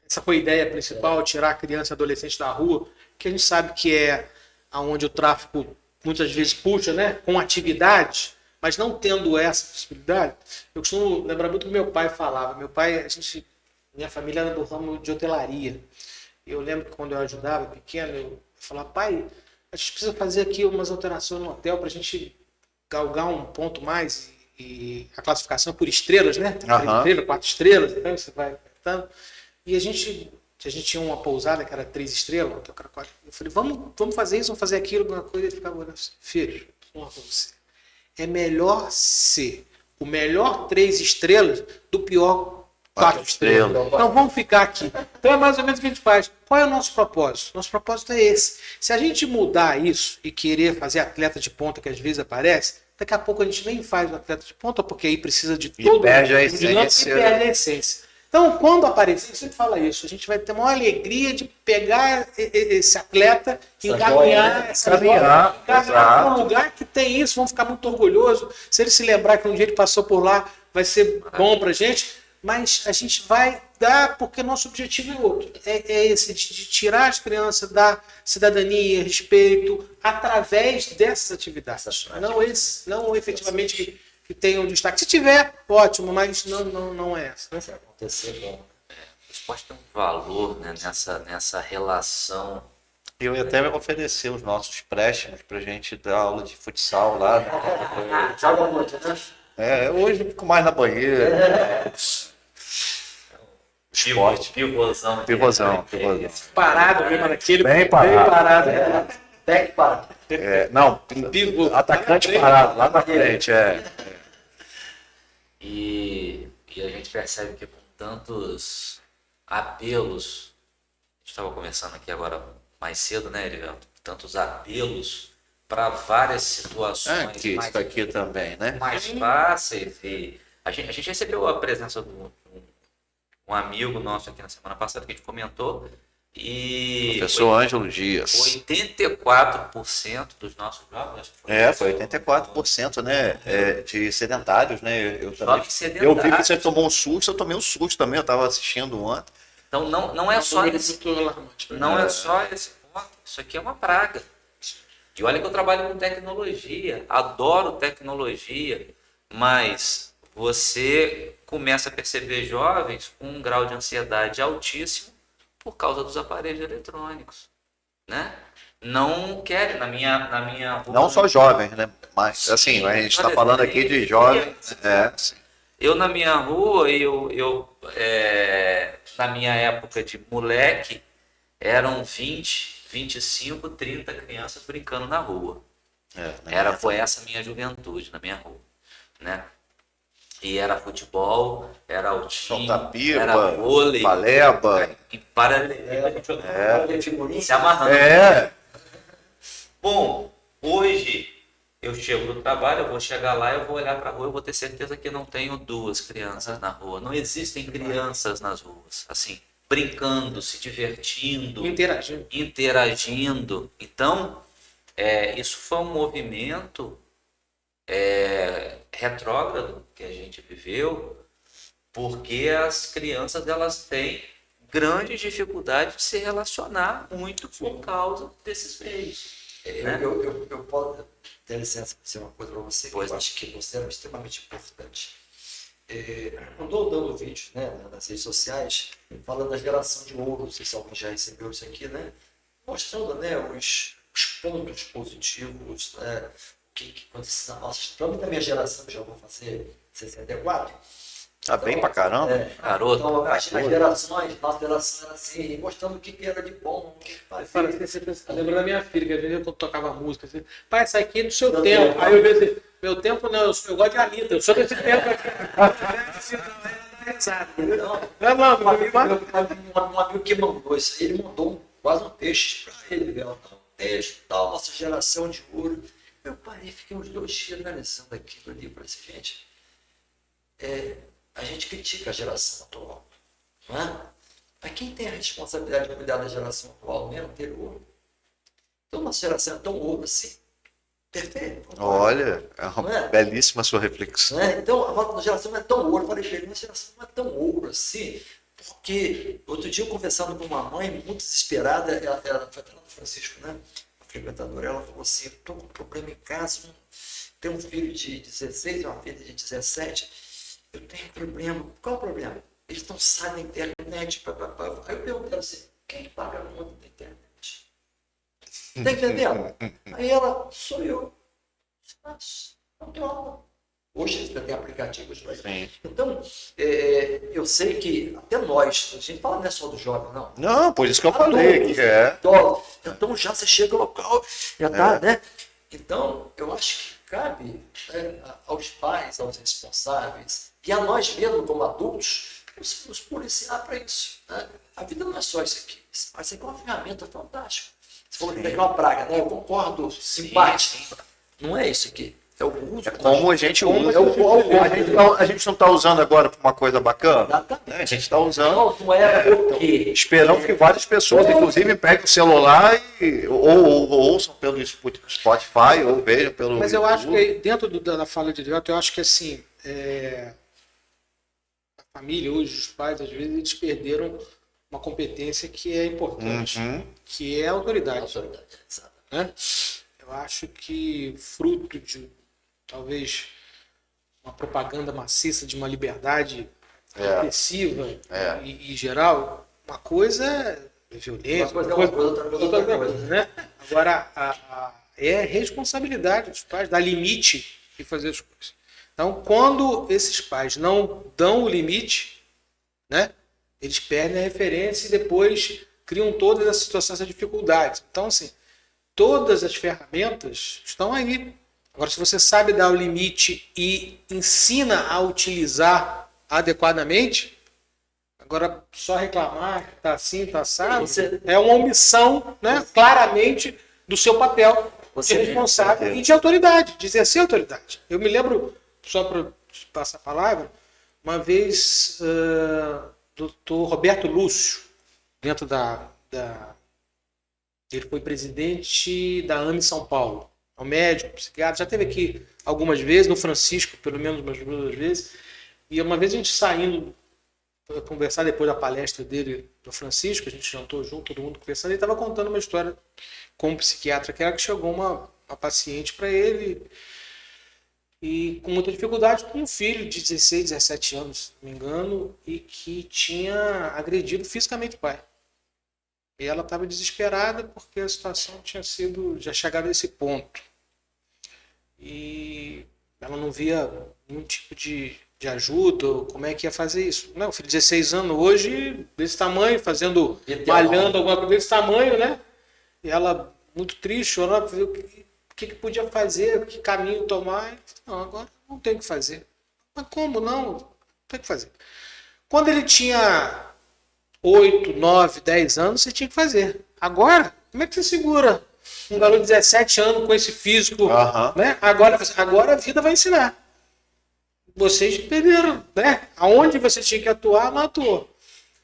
essa foi a ideia principal, tirar a criança e adolescente da rua, que a gente sabe que é aonde o tráfico muitas vezes puxa, né? Com atividades, mas não tendo essa possibilidade. Eu costumo lembrar muito do que meu pai falava. Meu pai, minha família era do ramo de hotelaria. Eu lembro que quando eu ajudava, pequeno, eu falava, pai, a gente precisa fazer aqui umas alterações no hotel para a gente galgar um ponto mais e a classificação por estrelas, né? Aham. 4 estrelas, então você vai apertando. E a gente tinha uma pousada que era 3 estrelas, outro que era 4. Eu falei, vamos fazer isso, vamos fazer aquilo, alguma coisa. Ele ficava olhando assim, filho, vamos pra você. É melhor ser o melhor 3 estrelas do pior 4 estrelas. Então vamos ficar aqui. Então é mais ou menos o que a gente faz. Qual é o nosso propósito? Nosso propósito é esse. Se a gente mudar isso e querer fazer atleta de ponta que às vezes aparece, daqui a pouco a gente nem faz o atleta de ponta, porque aí precisa de tudo. Perde a e perde a essência. Então, quando aparecer, eu sempre falo isso, a gente vai ter uma alegria de pegar esse atleta, encaminhar para um lugar que tem isso, vamos ficar muito orgulhosos. Se ele se lembrar que um dia ele passou por lá, vai ser bom para a gente, mas a gente vai dar, porque nosso objetivo é outro. É esse, de tirar as crianças da cidadania, respeito, através dessas atividades. Não efetivamente que tenham destaque. Se tiver, ótimo, mas não é essa. Se acontecer, bom. O esporte tem um valor, né, nessa relação. Eu ia até oferecer os nossos préstimos pra gente dar aula de futsal lá. Né? Joga muito, né? Hoje eu fico mais na banheira. Esporte. Pivôzão. Pivôzão. Parado mesmo naquele. Bem parado. Back parado. Não, atacante parado, lá na frente, E a gente percebe que com tantos apelos, a gente estava conversando aqui agora mais cedo, né, Erivelto? Tantos apelos para várias situações que isso aqui também, né? mais fáceis. E a gente recebeu a presença de um amigo nosso aqui na semana passada que a gente comentou. E Professor Ângelo Dias. 84% dos nossos jovens. Foi 84%, né? De sedentários, né? Eu vi que você tomou um susto, eu tomei um susto também, eu estava assistindo ontem. Então não é só esse ponto, isso aqui é uma praga. E olha que eu trabalho com tecnologia, adoro tecnologia, mas você começa a perceber jovens com um grau de ansiedade altíssimo por causa dos aparelhos eletrônicos, né? Não querem, na minha não só jovens, né? Mas, assim, a gente está falando aqui de jovens. Eu, na minha rua, na minha época de moleque, eram 20, 25, 30 crianças brincando na rua. Foi essa a minha juventude, na minha rua, né? E era futebol, era o time, solta-pipa, era vôlei, baleba, se amarrando. Bom, hoje eu chego do trabalho, eu vou chegar lá, eu vou olhar para a rua, eu vou ter certeza que não tenho 2 crianças na rua. Não existem crianças nas ruas, assim, brincando, se divertindo, interagindo. Então, isso foi um movimento retrógrado que a gente viveu, porque as crianças elas têm grande dificuldade de se relacionar muito por causa desses meios. Eu posso ter licença para dizer uma coisa para você, que eu acho que você é extremamente importante. Andou dando vídeo, né, nas redes sociais, falando da geração de ouro, não sei se alguém já recebeu isso aqui, né, mostrando, né, os pontos positivos, né, que aconteceu na nossa história. Da minha geração, já vou fazer 64. Tá bem pra caramba. Garoto. Então, as gerações, nossa geração era assim, mostrando o que era de bom, o que fazia. Lembra da minha filha, que às vezes eu tocava música assim, pai, essa aqui é do seu tempo. Aí eu vejo assim, meu tempo não, eu gosto de Anitta, eu sou desse tempo aqui. Um amigo que mandou isso, ele mandou quase um texto para ele, velho. Texto, tal, nossa geração de ouro. Eu parei, fiquei uns 2 dias analisando aquilo ali, falei assim, gente, a gente critica a geração atual, não é? Mas quem tem a responsabilidade de cuidar da geração atual, né, anterior? Então, nossa geração é tão ouro assim, perfeito. Olha, uma belíssima sua reflexão. Então, a nossa geração não é tão ouro, eu falei para ele, nossa geração não é tão ouro assim, Porque outro dia eu conversando com uma mãe muito desesperada, ela foi até lá no Francisco, né? A frequentadora, ela falou assim, eu estou com um problema em casa, tenho um filho de 16 e uma filha de 17, eu tenho um problema. Qual é o problema? Eles não saem da internet. Aí eu perguntei assim, quem que paga a conta da internet? Tá entendendo? Aí ela, sou eu. Mas não tem aula. Hoje você tem aplicativos para isso. Então, eu sei que até nós, a gente fala não é só do jovem, não. Não, por isso que eu falei que Então já você chega ao local, já tá, né? Então, eu acho que cabe, né, aos pais, aos responsáveis, e a nós mesmos como adultos, nos policiar para isso. Né? A vida não é só isso aqui. Isso aqui é uma ferramenta fantástica. Você falou que é uma praga, né? Eu concordo, em parte. Não é isso aqui. É o uso. É como a gente usa. A gente não está usando agora para uma coisa bacana? Exatamente. A gente está usando. Não é o quê? Esperamos que várias pessoas, inclusive, peguem o celular ou ouçam pelo Spotify ou vejam pelo. Mas eu YouTube. acho que dentro da fala de Deus, eu acho que assim, a família, hoje, os pais, às vezes, eles perderam uma competência que é importante, que é a autoridade. Né? Eu acho que fruto de talvez uma propaganda maciça de uma liberdade excessiva e geral, uma coisa é violência, Uma coisa é uma coisa, outra coisa é outra coisa. né? Agora, é responsabilidade dos pais dar limite e fazer as coisas. Então, quando esses pais não dão o limite, né, eles perdem a referência e depois criam todas as situações, essas dificuldades. Então, assim, todas as ferramentas estão aí. Agora, se você sabe dar o limite e ensina a utilizar adequadamente, agora só reclamar que está assim, está assado, é uma omissão, né, claramente do seu papel de responsável e de autoridade, de exercer autoridade. Eu me lembro, só para passar a palavra, uma vez, doutor Roberto Lúcio, dentro ele foi presidente da AME São Paulo. É um médico, psiquiatra, já esteve aqui algumas vezes, no Francisco, pelo menos umas 2 vezes. E uma vez a gente saindo para conversar depois da palestra dele no Francisco, a gente jantou junto, todo mundo conversando, ele estava contando uma história com um psiquiatra que era que chegou uma paciente para ele e com muita dificuldade, com um filho de 16, 17 anos, se não me engano, e que tinha agredido fisicamente o pai. E ela estava desesperada porque a situação tinha já chegado a esse ponto. E ela não via nenhum tipo de ajuda, ou como é que ia fazer isso. Não, o filho de 16 anos hoje, desse tamanho, malhando alguma coisa desse tamanho, né? E ela, muito triste, chorando, para ver o que podia fazer, que caminho tomar. Não, agora não tem o que fazer. Mas como não? Não tem o que fazer. Quando ele tinha 8, 9, 10 anos, você tinha que fazer. Agora, como é que você segura um garoto de 17 anos com esse físico? Né? Agora a vida vai ensinar. Vocês perderam, né? Aonde você tinha que atuar, não atuou.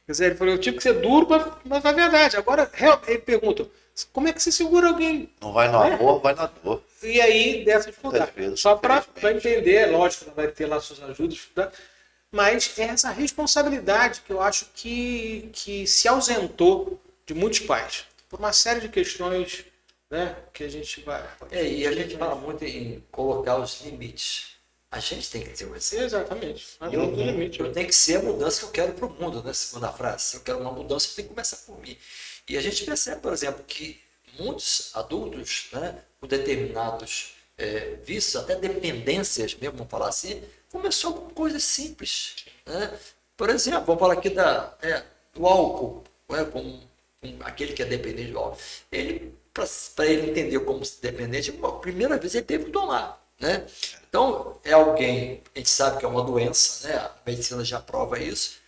Quer dizer, ele falou, eu tive que ser duro, mas é verdade. Agora, ele pergunta, como é que você segura alguém? Não vai no amor, vai na dor. E aí, dessa dificuldade. Só para entender, lógico, vai ter lá suas ajudas, mas é essa responsabilidade que eu acho que se ausentou de muitos pais, por uma série de questões, né, que a gente vai... E a gente fala muito em colocar os limites. A gente tem que ter um exemplo. Exatamente. Eu tenho que ser a mudança que eu quero para o mundo, né? Segunda frase. Se eu quero uma mudança, eu tenho que começar por mim. E a gente percebe, por exemplo, que muitos adultos, né, com determinados vícios, até dependências mesmo, vamos falar assim, começou com coisas simples. Né? Por exemplo, vamos falar aqui do álcool, né? com aquele que é dependente do álcool. Para ele entender como dependente, a primeira vez ele teve que tomar. Né? Então, é alguém, a gente sabe que é uma doença, né? A medicina já prova isso,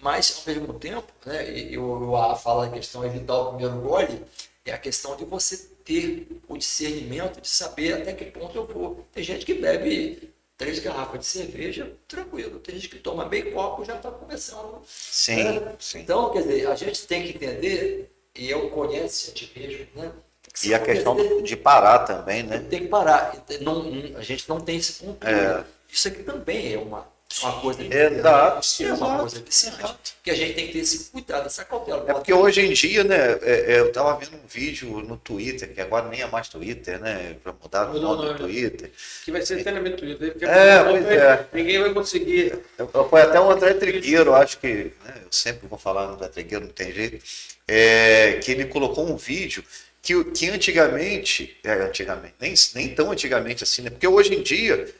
mas ao mesmo tempo, né? E o A fala a questão de evitar o primeiro gole, é a questão de você ter o discernimento de saber até que ponto eu vou. Tem gente que bebe 3 garrafas de cerveja, tranquilo. Tem gente que toma meio copo já está começando. Sim, né? sim. Então, quer dizer, a gente tem que entender, e eu conheço a ti mesmo, né? E a questão de parar também, né? Tem que parar. A gente não tem esse controle. Isso aqui também é uma uma coisa Exato, é uma exato, coisa viciante. Que a gente tem que ter esse cuidado, essa cautela. É porque hoje em dia, né, eu tava vendo um vídeo no Twitter, que agora nem é mais Twitter, né, para mudar o Mudou o nome do nome. Twitter. Que vai ser treinamento Twitter. Porque Pois é. ninguém vai conseguir. Foi até o André Trigueiro, acho que, né, eu sempre vou falar no André Trigueiro, não tem jeito, que ele colocou um vídeo que antigamente, nem tão antigamente assim, né, porque hoje em dia,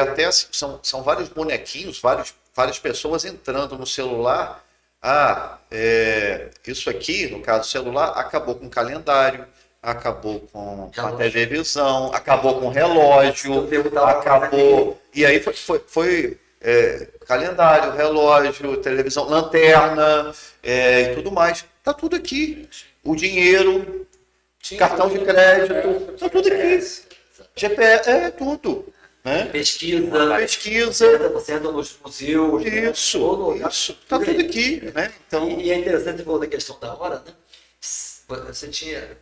até assim, são vários bonequinhos, várias pessoas entrando no celular. Isso aqui, no caso celular, acabou com o calendário, acabou com a televisão, acabou com o relógio, acabou. E aí foi calendário, relógio, televisão, lanterna e tudo mais. Tá tudo aqui. O dinheiro, cartão de crédito, tá tudo aqui. GPS, tudo. Né? Pesquisa. Você entra nos museus. Isso. Tá tudo aqui, né? Então... E é interessante, você falou da questão da hora, né? Você tinha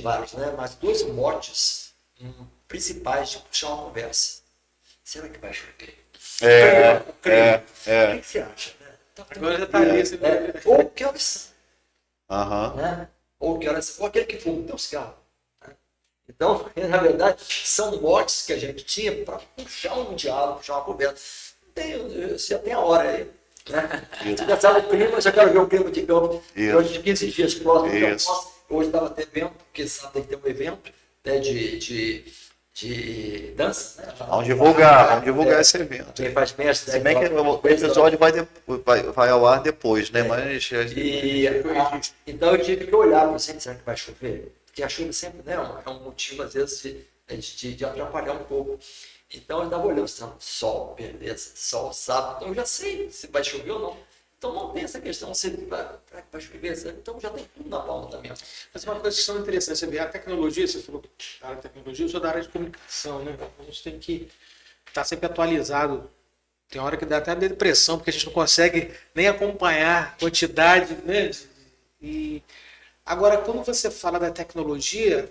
vários, né? Mas dois motes principais de puxar uma conversa. Será que vai chover? O que você acha? Né? Então, Agora já tá ali. Ou que horas são? Né? Ou que horas são? Ou aquele que fuma, tem um cigarro. Então, na verdade, são motes que a gente tinha para puxar um diálogo, puxar uma conversa. Você já tem a hora aí. Né? Você já sabe o clima, já quero ver o clima de campo. Hoje, de 15 dias próximo do almoço. Hoje estava até vendo, porque sabe tem que ter um evento, né, de dança. Né? Vamos divulgar esse evento. Quem faz mestre. Se bem que o episódio vai ao ar depois, né? Mas... Então eu tive que olhar para você, será que vai chover? Porque a chuva sempre, né, é um motivo, às vezes, de atrapalhar um pouco. Então eu estava olhando, sol, beleza, sol, sábado, então eu já sei se vai chover ou não. Então não tem essa questão, se vai chover, então já tem tudo na palma da minha mão. Mas uma coisa que são interessante, você vê, a tecnologia, você falou da área de tecnologia, eu sou da área de comunicação, né? A gente tem que estar sempre atualizado. Tem hora que dá até depressão, porque a gente não consegue nem acompanhar a quantidade, né? Agora, quando você fala da tecnologia,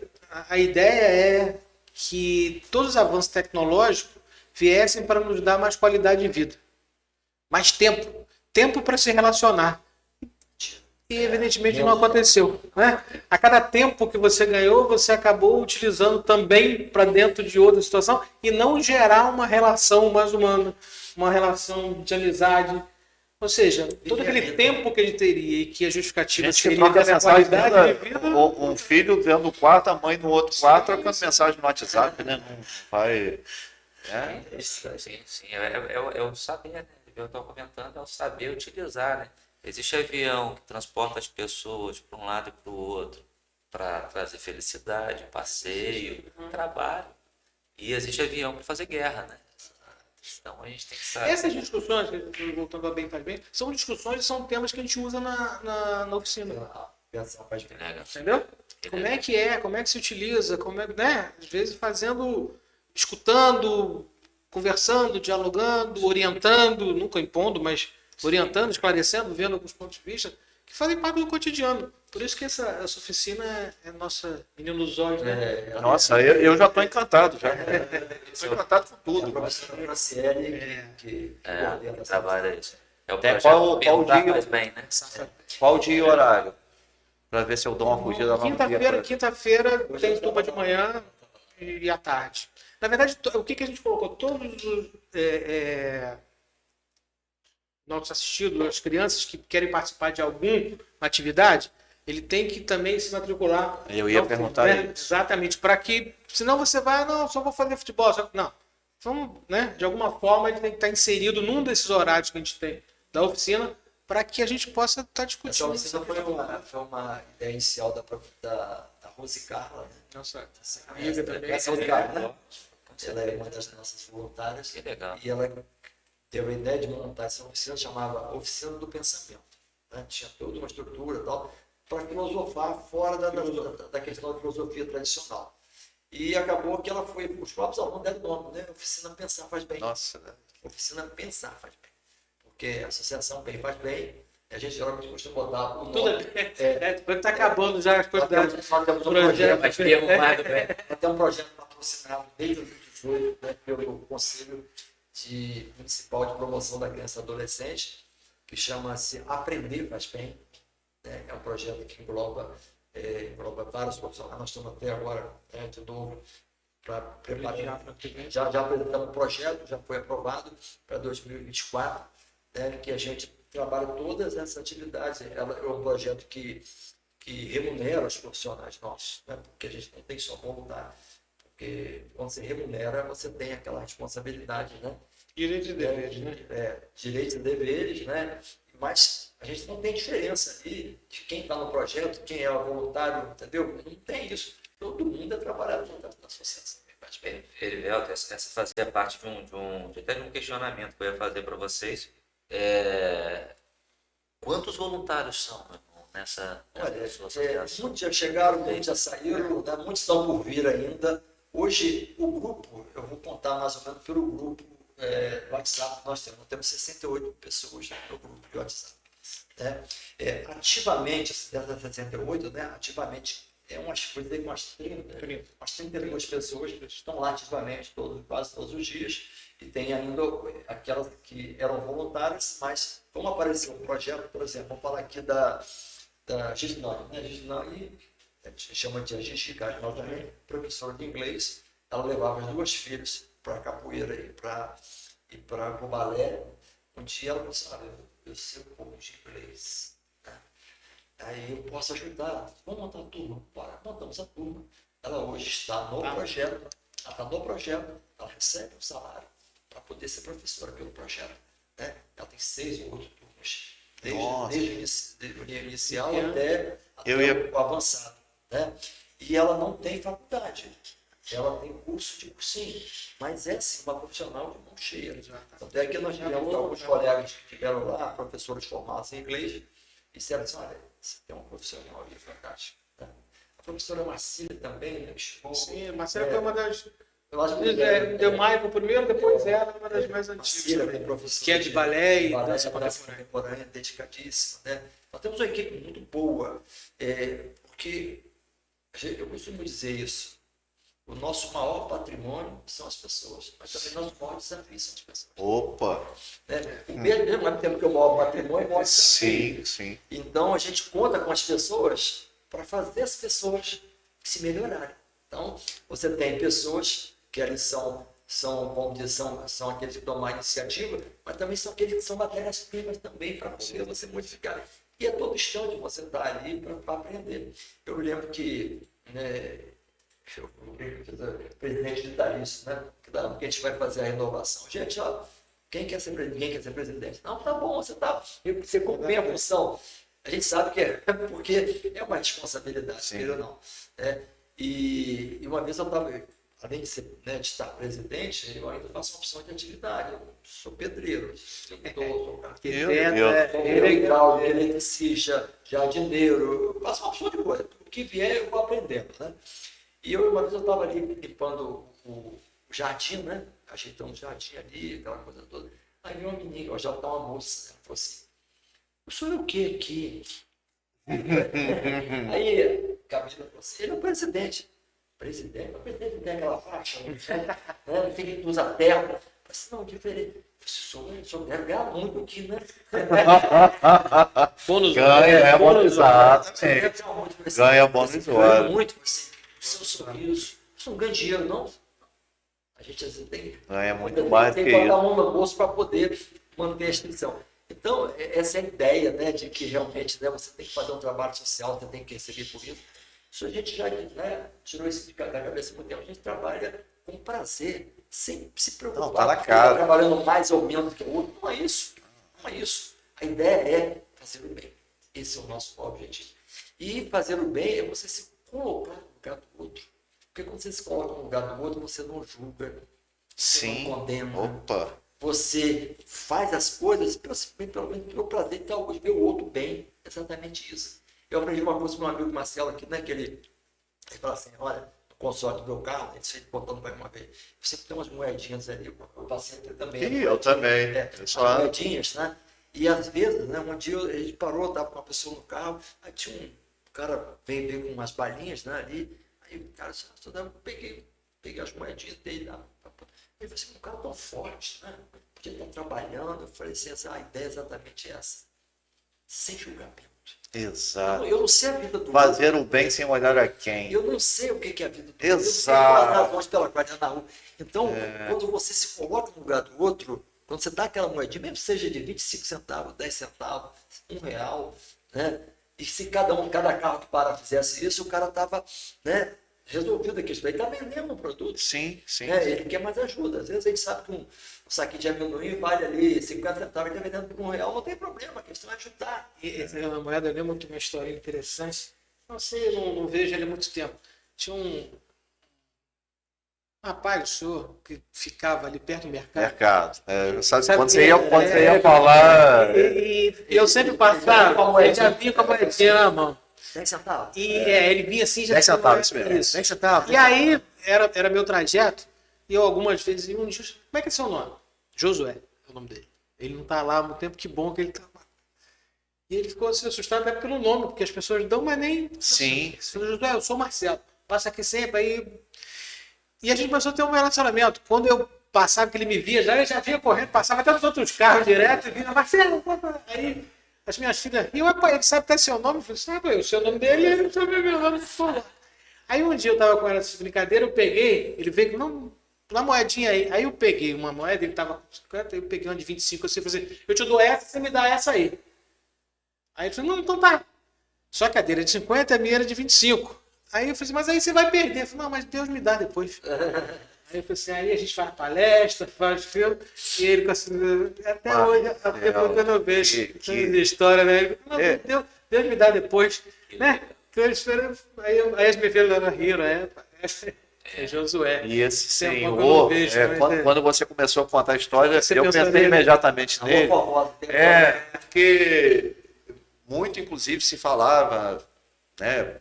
a ideia é que todos os avanços tecnológicos viessem para nos dar mais qualidade de vida, mais tempo para se relacionar. E evidentemente não aconteceu. Né? A cada tempo que você ganhou, você acabou utilizando também para dentro de outra situação e não gerar uma relação mais humana, uma relação de amizade. Ou seja, todo aquele tempo que ele teria e que a justificativa seria dessa qualidade de vida... Um filho dentro do quarto, a mãe no outro quarto, trocando mensagem no WhatsApp, né? Não vai... Sim. É o saber, né? Eu estou comentando, é o saber utilizar, né? Existe avião que transporta as pessoas para um lado e para o outro para trazer felicidade, passeio, trabalho. E existe avião para fazer guerra, né? Então a gente tem que saber. Essas discussões, voltando a bem faz bem, são discussões, são temas que a gente usa na oficina. Entendeu? Como é que se utiliza, né? Às vezes escutando, conversando, dialogando, orientando, nunca impondo, mas orientando, esclarecendo, vendo alguns pontos de vista que fazem parte do cotidiano. Por isso que essa oficina é nossa menina dos olhos, né? Nossa, eu já estou encantado já. Estou encantado com tudo. A professora Franciele que trabalha isso. É o Tem projeto qual Perguntar dia? Faz Bem, né? Qual dia e horário? Para ver se eu dou uma fugida na Quinta-feira tem turma de manhã e à tarde. Na verdade, o que a gente colocou? Todos os nossos assistidos, as crianças que querem participar de alguma atividade, ele tem que também se matricular. Eu ia perguntar isso. Exatamente, para que, senão você vai, só vou fazer futebol. Não, vamos, né? De alguma forma ele tem que estar inserido num desses horários que a gente tem da oficina, para que a gente possa estar discutindo. Essa oficina foi uma ideia inicial da Rose Carla, né? Nossa, amiga também. Essa Rose Carla, né? Ela é uma das nossas voluntárias. Que legal. E ela teve a ideia de montar essa oficina, chamava Oficina do Pensamento. Né? Tinha toda uma estrutura e tal, para filosofar fora da questão da filosofia tradicional. E acabou que ela foi, os próprios alunos deram o nome, né? Oficina Pensar Faz Bem. Nossa, né? Oficina Pensar Faz Bem. Porque a associação Bem Faz Bem, a gente geralmente costuma botar o nome. Tudo bem. Depois está acabando já as quantidades. Nós temos um projeto. projeto, nós temos um projeto patrocinado desde 2018, né, pelo Conselho municipal de promoção da criança e adolescente, que chama-se Aprender Faz Bem, né? É um projeto que engloba vários profissionais. Nós estamos até agora, de novo, para preparar. Já apresentamos o projeto, já foi aprovado para 2024, né? Que a gente trabalha todas essas atividades. É um projeto que remunera os profissionais nossos, né? Porque a gente não tem só voluntário. Porque quando você remunera, você tem aquela responsabilidade, né? Direitos e deveres, né? Direitos e deveres, né? Mas a gente não tem diferença ali de quem está no projeto, quem é o voluntário, entendeu? Não tem isso. Todo mundo é trabalhador da associação. Erivelto, essa fazia parte até de um questionamento que eu ia fazer para vocês. Quantos voluntários são, meu irmão, nessa sua associação? Muitos já chegaram, muitos já saíram, né? Muitos estão por vir ainda. Hoje, o grupo, eu vou contar mais ou menos pelo grupo do WhatsApp que nós temos 68 pessoas no grupo de WhatsApp. Né? Ativamente, dessas 68, né? Ativamente, umas 32 pessoas que estão lá ativamente quase todos os dias, e tem ainda aquelas que eram voluntárias, mas como apareceu um projeto, por exemplo, vamos falar aqui da Gislane, né? Gislane, a gente chama de Gigi Cardinal também, professora de inglês. Ela levava as duas filhas para capoeira e para o balé. Um dia ela falou assim: olha, eu sei um pouco de inglês, né? Aí eu posso ajudar. Vamos montar a turma? Bora, montamos a turma. Ela hoje está no projeto, ela recebe um salário para poder ser professora pelo projeto, né? Ela tem 6 ou 8 turmas, desde o inicial até o avançado, né? E ela não tem faculdade, ela tem curso de cursinho, mas é sim uma profissional de mão cheia. Até que nós tivemos alguns colegas que estiveram lá, professores formados em inglês, e disseram assim: olha, você tem um profissional aí fantástico, né? A professora Marcília também, né? Sim, a Marcília foi uma das... Deu Maico primeiro, depois ela, uma das mais Marcília, antigas. Que é de balé e dança contemporânea, dedicadíssima, né? Nós temos uma equipe muito boa, porque eu costumo dizer isso: o nosso maior patrimônio são as pessoas, mas também nosso maior desafio são as pessoas. Opa! Mesmo ao tempo que o maior patrimônio, o maior desafio. Sim. Então a gente conta com as pessoas para fazer as pessoas se melhorarem. Então você tem pessoas que eles são aqueles que tomam a iniciativa, mas também são aqueles que são matérias-primas também para poder você modificar. E é todo instante você está ali para aprender. Eu me lembro que eu presidente vitalício, né? Que a gente vai fazer a renovação. Gente, ó, ninguém quer ser presidente. Não, tá bom, você cumpre a função. A gente sabe que porque é uma responsabilidade, queira ou não. E uma vez eu estava, além de estar presidente, eu ainda faço uma opção de atividade. Eu sou pedreiro, sou legal, eletricista, jardineiro, eu faço uma opção de coisa. O que vier, eu vou aprendendo, né? E uma vez eu estava ali limpando o jardim, né? Ajeitando o jardim ali, aquela coisa toda. Aí veio uma menina, já está uma moça, ela falou assim: o senhor é o que aqui? Aí, Camila falou assim: ele é o presidente. O presidente não tem aquela faixa, né? Não tem que usar terno. Eu falei assim: não, diferente. O senhor deve ganhar muito aqui, né? Bônus Ganha bônus. Ganha bônus. Ganha muito, você. O seu sorriso. Você não ganha dinheiro, não? A gente às vezes tem mais que botar a mão no bolso para poder manter a instituição. Então, essa é a ideia, né, de que realmente, né, você tem que fazer um trabalho social, você tem que receber por isso. Isso a gente já, né, tirou isso da cabeça há muito tempo. A gente trabalha com prazer, sem se preocupar. Não, tá na cara. Trabalhando mais ou menos que o outro. Não é isso. Não é isso. A ideia é fazer o bem. Esse é o nosso objetivo. E fazer o bem é você se colocar no lugar do outro. Porque quando você se coloca no lugar do outro, você não julga, você não condena. Opa! Você faz as coisas pelo prazer de ver o outro bem. Exatamente isso. Eu aprendi uma coisa com um amigo Marcelo aqui, né? Que ele fala assim: olha, no console do meu carro, ele sempre contando para mim uma vez, eu sempre tenho umas moedinhas ali, o paciente também. E eu também. As moedinhas, né? E às vezes, né? Um dia a gente parou, estava com uma pessoa no carro, aí tinha um cara veio com umas balinhas, né? Ali, aí o cara disse: eu peguei as moedinhas dele lá. Eu falei assim, um cara tão forte, né? Podia estar trabalhando. Eu falei assim, a ideia é exatamente essa. Sem julgamento. Exato. Eu não sei a vida do Fazer outro. o bem sem olhar a quem. Eu não sei o que é a vida do outro. Eu não sei Exato. quais razões pela qual ele está na rua. Então, quando você se coloca no lugar do outro, quando você dá aquela moedinha, mesmo que seja de 25 centavos, 10 centavos, R$ 1, né? E se cada carro que para fizesse isso, o cara estava, né, resolvido aqui. Ele está vendendo um produto. Sim, sim. Né? Ele quer mais ajuda. Às vezes a gente sabe que um saquinho de amendoim vale ali 50 centavos, ele está vendendo por R$ 1, não tem problema, a questão é ajudar. E essa moeda, eu lembro muito uma história interessante. Não sei, eu não vejo ele há muito tempo. Tinha um rapaz, o senhor, que ficava ali perto do mercado. Mercado. Sabe, Sabe quando que você ia falar. E eu sempre passava, ele já vinha com a moedinha na mão. 10 centavos? E ele vinha assim, já 10 tinha centavos, isso moeda. mesmo. Isso. 10 centavos. E aí, era meu trajeto, e eu algumas vezes, um dia, como é que é seu nome? Josué, é o nome dele. Ele não tá lá há muito tempo, que bom que ele tá lá. E ele ficou assim, assustado até pelo nome, porque as pessoas dão, mas nem... Sim. Josué, eu sou o Marcelo, passa aqui sempre, aí... E a gente começou a ter um relacionamento. Quando eu passava, que ele me via, ele já vinha correndo, passava até nos outros carros direto, e vinha, Marcelo, aí... As minhas filhas riam, pai, ele sabe até seu nome? Eu falei, sabe, o seu nome dele, ele não sabe meu nome. Aí um dia eu tava com essa brincadeira, eu peguei, ele veio com uma moedinha aí. Aí eu peguei uma moeda, ele tava com 50, eu peguei uma de 25, assim, falei assim, eu te dou essa, você me dá essa aí. Aí ele falou, não, então tá. Só que a dele é de 50 e a minha era de 25. Aí eu falei assim, mas aí você vai perder. Eu falei, não, mas Deus me dá depois. Aí eu falei assim, aí a gente faz palestra, faz filme, e ele conseguiu, até hoje, até quando eu vejo essa história, né? Ele falou, não, Deus me dá depois, né? Então, aí as minhas filhas riram, é Josué. E esse Tem um pouco eu não senhor, vejo, mas quando você começou a contar a história, Você eu pensou pensei nele? imediatamente nele. É. Porque muito, inclusive, se falava, né,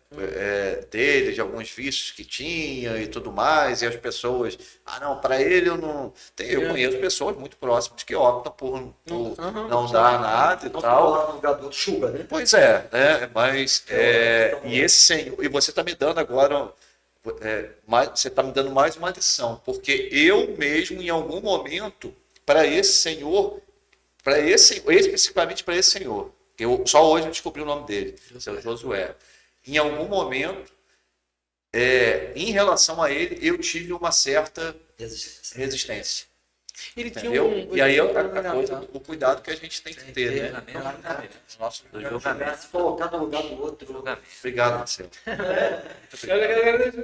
dele, de alguns vícios que tinha e tudo mais, e as pessoas, não, para ele eu não. Eu conheço pessoas muito próximas que optam por não dar nada e Não tal. no lugar do outro, chuva, né? Pois é, né? Mas e esse senhor, e você está me dando agora, você está me dando mais uma lição, porque eu mesmo, em algum momento, para esse senhor, especificamente para esse senhor, que eu só hoje eu descobri o nome dele, seu Josué. Em algum momento, em relação a ele, eu tive uma certa resistência. ele tinha Entendeu? E aí o cuidado que a gente tem que ter, né? Nosso Do julgamento. Se colocar no lugar do outro. Obrigado, Marcelo.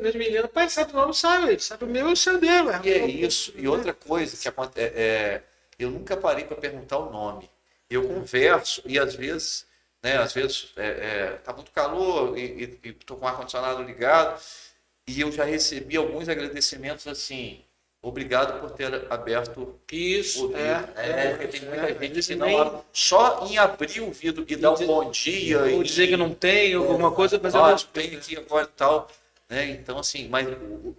As meninas, pai, sabe o nome, sabe o meu e o seu dele. E é isso. E outra coisa que acontece, eu nunca parei para perguntar o nome. Eu converso e às vezes tá muito calor e estou com o ar-condicionado ligado e eu já recebi alguns agradecimentos assim, obrigado por ter aberto Isso, o vidro, porque tem muita gente que nem- não abre. Só em abrir o vidro e dar um bom dia ou e dizer que não tem, ou alguma coisa, mas tem aqui agora e tal. Né? Então, assim, mas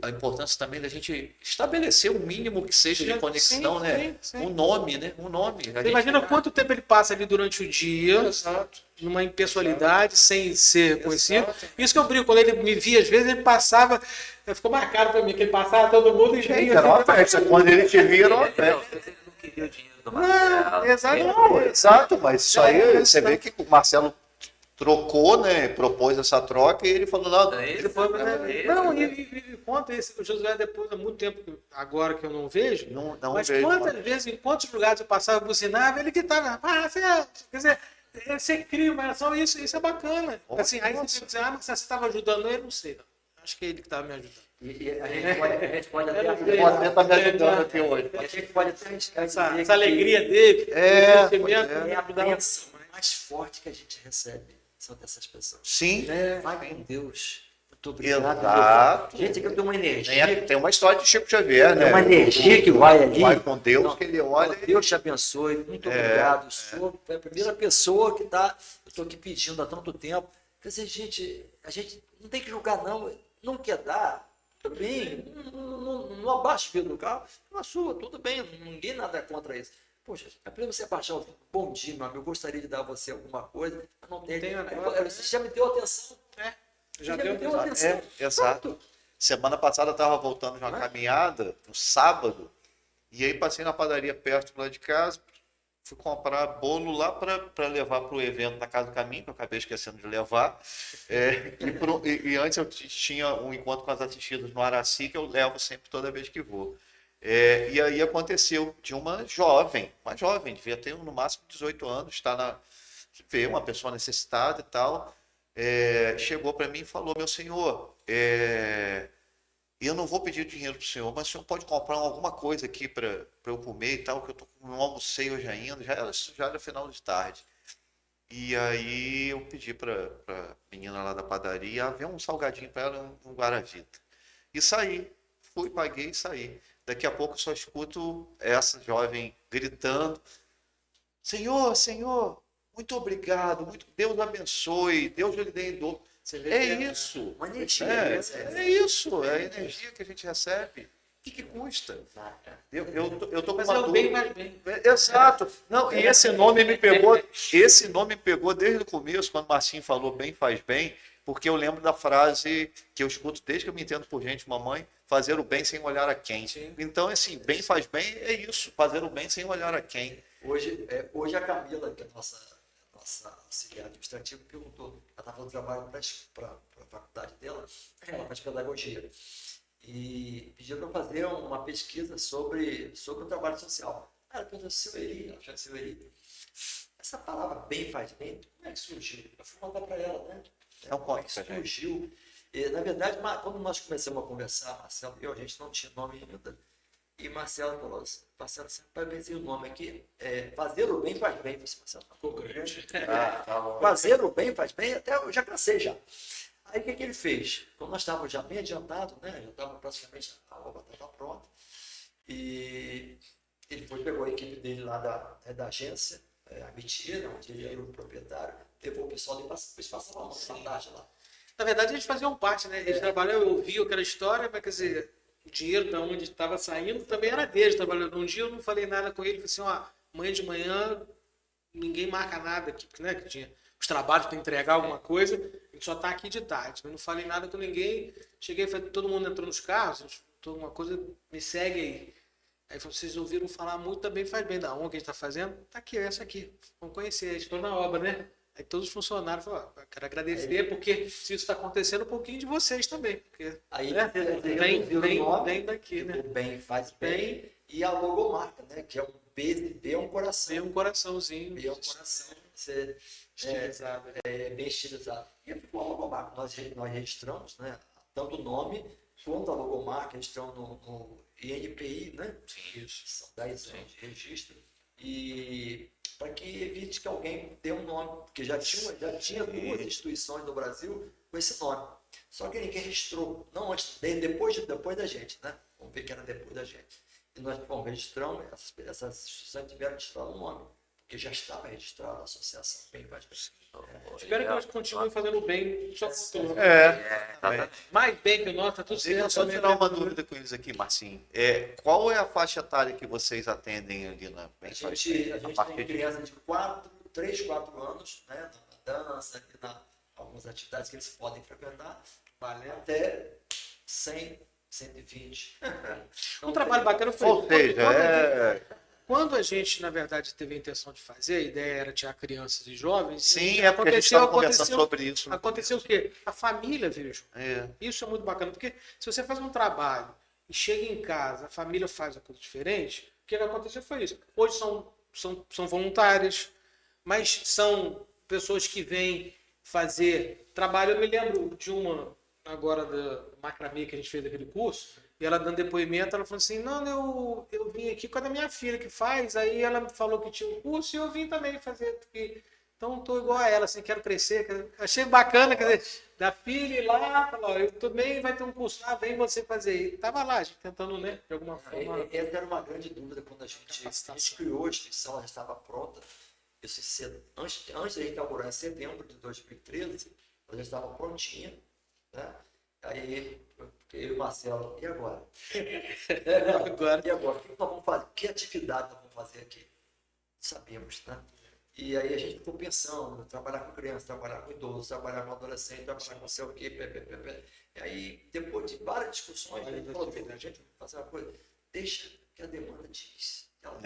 a importância também da gente estabelecer o mínimo que seja de conexão, sim, né? sim. Um nome, né? Um nome. Você imagina quanto tempo ele passa ali durante o dia, Exato. numa impessoalidade, sem ser conhecido. Exato. Isso que eu brinco, quando ele me via, às vezes ele passava, ficou marcado pra mim, que ele passava todo mundo e vinha. Era uma festa. Quando ele te via, era uma festa. Ele não queria o dinheiro do Marcelo. Exato. Não, exato, mas isso aí você vê que o Marcelo trocou, né? Propôs essa troca e ele falou, não, Ele Depois, foi não, e conta esse, o Josué depois, há muito tempo, agora que eu não vejo, não mas vejo. quantas vezes, em quantos lugares eu passava, buzinava, ele gritava, quer dizer, você cria uma relação, isso é bacana. Assim, aí você diz, mas você estava ajudando ele, não sei, não. Acho que é ele que estava me ajudando. E a gente pode até Você está me ajudando aqui hoje. a gente pode até arriscar dizer Essa que alegria dele, É, esse sentimento, é a me dá uma- bênção mais forte que a gente recebe são dessas pessoas. Sim. Vai com Deus. Muito obrigado. Exato. Gente, que eu tenho uma energia. Tem uma história de Chico Xavier, né? Tem uma energia que vai ali. Vai com Deus, que ele olha e... Deus te abençoe. Muito obrigado. O senhor foi a primeira pessoa que está. Eu estou aqui pedindo há tanto tempo. Quer dizer, gente, a gente não tem que julgar, não. Não quer dar. Tudo bem. Não abaixa o vidro do carro. É sua, tudo bem. Ninguém nada contra isso. Poxa, é para você abaixar o vidro. Bom dia, meu amigo. Eu gostaria de dar a você alguma coisa. Mas não tem. Tem agora, Você já me deu atenção. Já Você deu me deu atenção. Exato. Semana passada eu estava voltando de uma caminhada, no sábado, E aí passei na padaria perto lá de casa, fui comprar bolo lá para levar para o evento na Casa do Caminho, que eu acabei esquecendo de levar. E antes eu tinha um encontro com as assistidas no Araci, que eu levo sempre toda vez que vou. E aí aconteceu de uma jovem, devia ter no máximo 18 anos, vê uma pessoa necessitada e tal, chegou para mim e falou: meu senhor, eu não vou pedir dinheiro para o senhor, mas o senhor pode comprar alguma coisa aqui para eu comer e tal, que eu não almocei hoje ainda, já era final de tarde. E aí eu pedi para a menina lá da padaria ver um salgadinho para ela, um Guaravita. E saí, fui, paguei e saí. Daqui a pouco eu só escuto essa jovem gritando: Senhor, Senhor, muito obrigado, Deus abençoe, Deus lhe dê em dobro. Você vê É que isso. Uma energia. É isso, é a energia que a gente recebe. O que custa? Eu tô com fazer uma o bem dúvida. faz bem. Exato. Não, e esse nome me pegou desde o começo, quando o Marcinho falou bem faz bem, porque eu lembro da frase que eu escuto desde que eu me entendo por gente, mamãe: fazer o bem sem olhar a quem. Sim. Então, assim, bem faz bem é isso, fazer o bem sem olhar a quem. Hoje a Camila, que é a nossa auxiliar administrativa, perguntou, ela estava fazendo trabalho para a faculdade dela, ela faz pedagogia, e pediu para fazer uma pesquisa sobre o trabalho social. Ela perguntou: seu Eri, ela chama seu Eri, essa palavra bem faz bem, como é que surgiu? Eu fui mandar para ela, né? É um Como é que conto, surgiu? E, na verdade, quando nós começamos a conversar, Marcelo e eu, a gente não tinha nome ainda. E Marcelo falou assim: Marcelo, você vai vencer o nome aqui. Fazer o bem faz bem. Você, Marcelo, ficou grande. Fazer o bem faz bem, até eu já cansei já. Aí o que ele fez? Quando nós estávamos já bem adiantados, né? Já estava praticamente, a obra estava pronta. E ele pegou a equipe dele lá da agência, a Mentira, onde ele era o proprietário, levou o pessoal ali para passar uma tarde lá. Na verdade, eles faziam parte, né? Eles trabalhavam, eu ouvi aquela história, mas quer dizer, o dinheiro da onde estava saindo também era deles, trabalhando. Um dia eu não falei nada com ele, falei assim: ó, amanhã de manhã ninguém marca nada aqui, porque, né, que tinha os trabalhos para entregar alguma coisa, a gente só está aqui de tarde. Eu não falei nada com ninguém, cheguei, todo mundo entrou nos carros, alguma coisa, me segue aí. Aí falou: vocês ouviram falar muito, também faz bem da ONG que a gente está fazendo? Tá aqui, essa aqui. Vamos conhecer, a gente estou na obra, né? Aí todos os funcionários falaram: quero agradecer, porque se isso está acontecendo, um pouquinho de vocês também. Porque, Aí né? vem daqui, né? O bem faz bem. E a logomarca, né? Que é um B, é um coração. Tem um coraçãozinho. B é um coração. Você, estilizado. Bem estilizado. E ficou a logomarca. Nós registramos, né? Tanto o nome quanto a logomarca, registramos no INPI, né? Isso. São 10 anos de registro. E para que evite que alguém dê um nome, porque já tinha duas instituições no Brasil com esse nome. Só que ninguém registrou, não antes, depois da gente, né? Vamos ver que era depois da gente. E nós registramos, essas instituições tiveram que registrar o nome, porque já estava registrada a associação Bem Faz Bem. Espero que elas continuem fazendo bem, só futuro. Mais bem que o nosso, tá tudo Deixa eu certo. só tirar uma dúvida com eles aqui, Marcinho. Qual é a faixa etária que vocês atendem ali na A gente tem criança de 3, 4 anos, né? Na dança, algumas atividades que eles podem frequentar, até 100, 120. Um trabalho bacana foi. Ou seja, Quando a gente, na verdade, teve a intenção de fazer, a ideia era tirar crianças e jovens. sim, é porque a gente estava conversando sobre isso. Aconteceu o quê? A família veio junto. Isso é muito bacana, porque se você faz um trabalho e chega em casa, a família faz uma coisa diferente, o que aconteceu foi isso. Hoje são voluntárias, mas são pessoas que vêm fazer trabalho. Eu me lembro de uma, agora, da macramê, que a gente fez daquele curso, e ela dando depoimento, ela falou assim: não, eu vim aqui com a da minha filha que faz, aí ela falou que tinha um curso e eu vim também fazer, porque então estou igual a ela, assim, quero crescer. Achei bacana, quer dizer, da filha ir lá, falou: eu também vai ter um curso lá, vem você fazer. E tava lá, a gente tentando, né, de alguma forma. Essa era uma grande dúvida quando a gente criou a instituição, ela estava pronta. Isso antes de inaugurar, em setembro de 2013, ela já estava prontinha, né? Aí eu e o Marcelo: e agora? E agora? O que nós vamos fazer? Que atividade nós vamos fazer aqui? Não sabemos, né? E aí a gente ficou pensando: trabalhar com criança, trabalhar com idoso, trabalhar com adolescente, trabalhar com sei o quê, E aí, depois de várias discussões, a gente falou: a gente vai fazer uma coisa, deixa que a demanda diz. Ela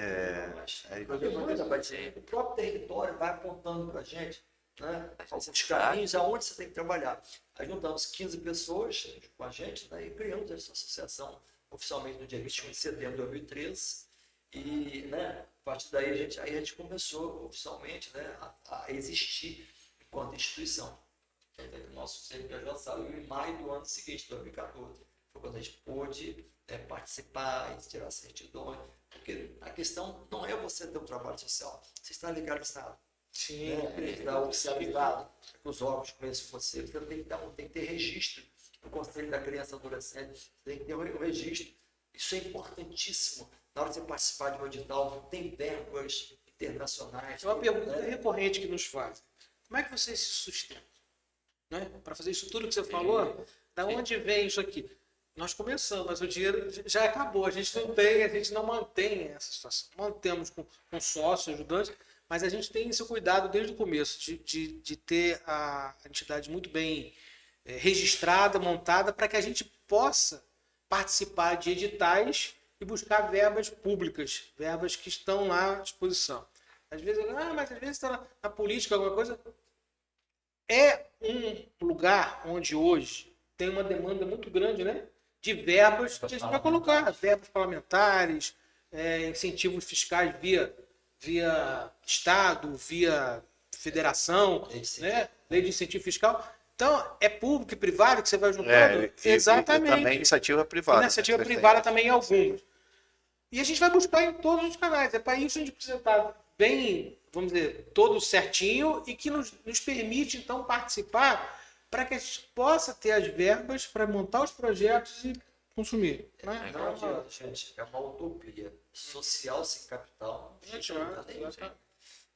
aí a demanda vai dizer, o próprio território vai apontando para a gente, né, alguns caminhos aonde você tem que trabalhar. Aí juntamos 15 pessoas com a gente, né, e criamos essa associação oficialmente no dia 21 de setembro de 2013. E, né, a partir daí a gente começou oficialmente, né, a existir enquanto instituição. Então, o nosso CNPJ saiu em maio do ano seguinte, 2014. Foi quando a gente pôde, né, participar e tirar certidões. Porque a questão não é você ter um trabalho social, você está legalizado. Sim. Né? Está oficializado, que os órgãos conheçam você, você tem que ter registro no Conselho da Criança e Adolescente, você tem que ter um registro. Isso é importantíssimo. Na hora de você participar de um edital, tem verbas internacionais. É uma pergunta né? recorrente que nos fazem. Como é que vocês se sustentam? Né? Para fazer isso tudo que você falou, da onde vem isso aqui? Nós começamos, mas o dinheiro já acabou. A gente não mantém essa situação. Mantemos com sócios, ajudantes, mas a gente tem esse cuidado desde o começo de ter a entidade muito bem registrada, montada, para que a gente possa participar de editais e buscar verbas públicas, verbas que estão lá à disposição. Às vezes, mas às vezes está na política alguma coisa. É um lugar onde hoje tem uma demanda muito grande, né, de verbas que a gente vai colocar, verbas parlamentares, incentivos fiscais via Estado, via federação, né, lei de incentivo fiscal. Então, é público e privado que você vai juntando? Exatamente. E também iniciativa privada. Iniciativa privada também em algumas. E a gente vai buscar em todos os canais. É para isso que a gente precisa estar bem, vamos dizer, todo certinho e que nos permite, então, participar para que a gente possa ter as verbas para montar os projetos e consumir. Né? Não adianta, gente. É uma utopia. Social sem capital.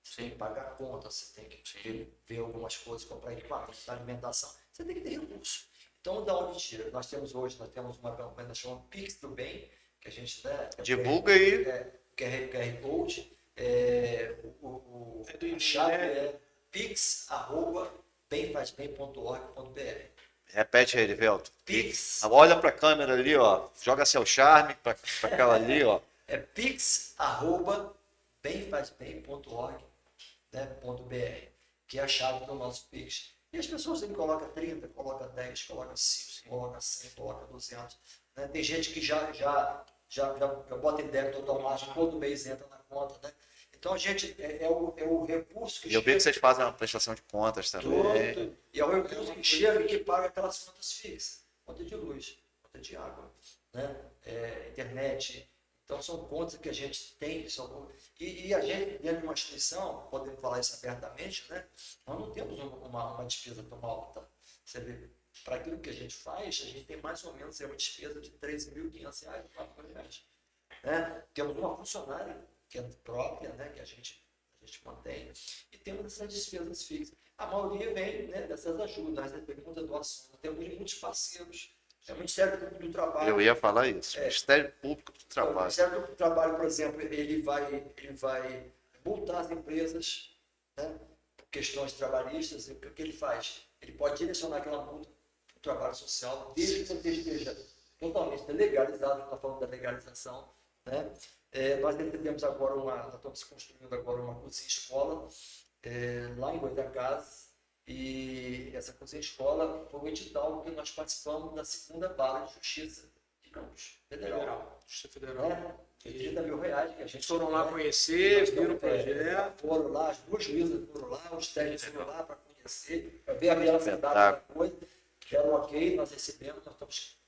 Você tem que pagar conta, você tem que ver algumas coisas, comprar equipamento, alimentação. Você tem que ter recurso. Então, da onde tira? Nós temos uma campanha que chama Pix do Bem, que a gente, né, divulga aí. QR Code. A chave é pix@bemfazbem.org.br. Repete aí, Erivelto. Pix. Olha para a câmera ali, ó. Joga seu charme para aquela ali, ó. É pix@bemfazbem.org.br, né, que é a chave do nosso Pix. E as pessoas colocam 30, colocam 10, colocam 5, colocam 100, colocam 200. Né? Tem gente que já bota em débito automático, todo mês entra na conta. Né? Então, a gente é o recurso que chega. Eu vi que vocês fazem uma prestação de contas também. E é o recurso que chega e que paga aquelas contas fixas. Conta de luz, conta de água, né? Internet. Então, são contas que a gente tem. E a gente, dentro de uma instituição, podemos falar isso abertamente, né? Nós não temos uma despesa tão alta. Você vê, para aquilo que a gente faz, a gente tem mais ou menos uma despesa de R$13.500, R$4.000. Né? Temos uma funcionária que é própria, né? Que a gente mantém, e temos essas despesas fixas. A maioria vem, né, dessas ajudas, nós recebemos muita doação, nós temos muitos parceiros. É o Ministério Público do Trabalho. Eu ia falar isso. Ministério Público do Trabalho. O Ministério Público do Trabalho, por exemplo, ele vai multar as empresas, né, por questões trabalhistas. E o que ele faz? Ele pode direcionar aquela multa para o trabalho social, desde que você esteja totalmente legalizado. Nós falando da legalização. Né? Nós recebemos agora nós estamos construindo agora uma cozinha-escola lá em Goitacazes. E essa cozinha-escola foi um edital que nós participamos da segunda Vara de Justiça de Campos Federal. Justiça Federal. R$30 mil que a gente... Foram lá conhecer, viram o projeto. Foram lá, as duas juízas foram lá, os técnicos foram lá para conhecer, para ver a realidade da coisa. Deram ok, nós recebemos, nós estamos...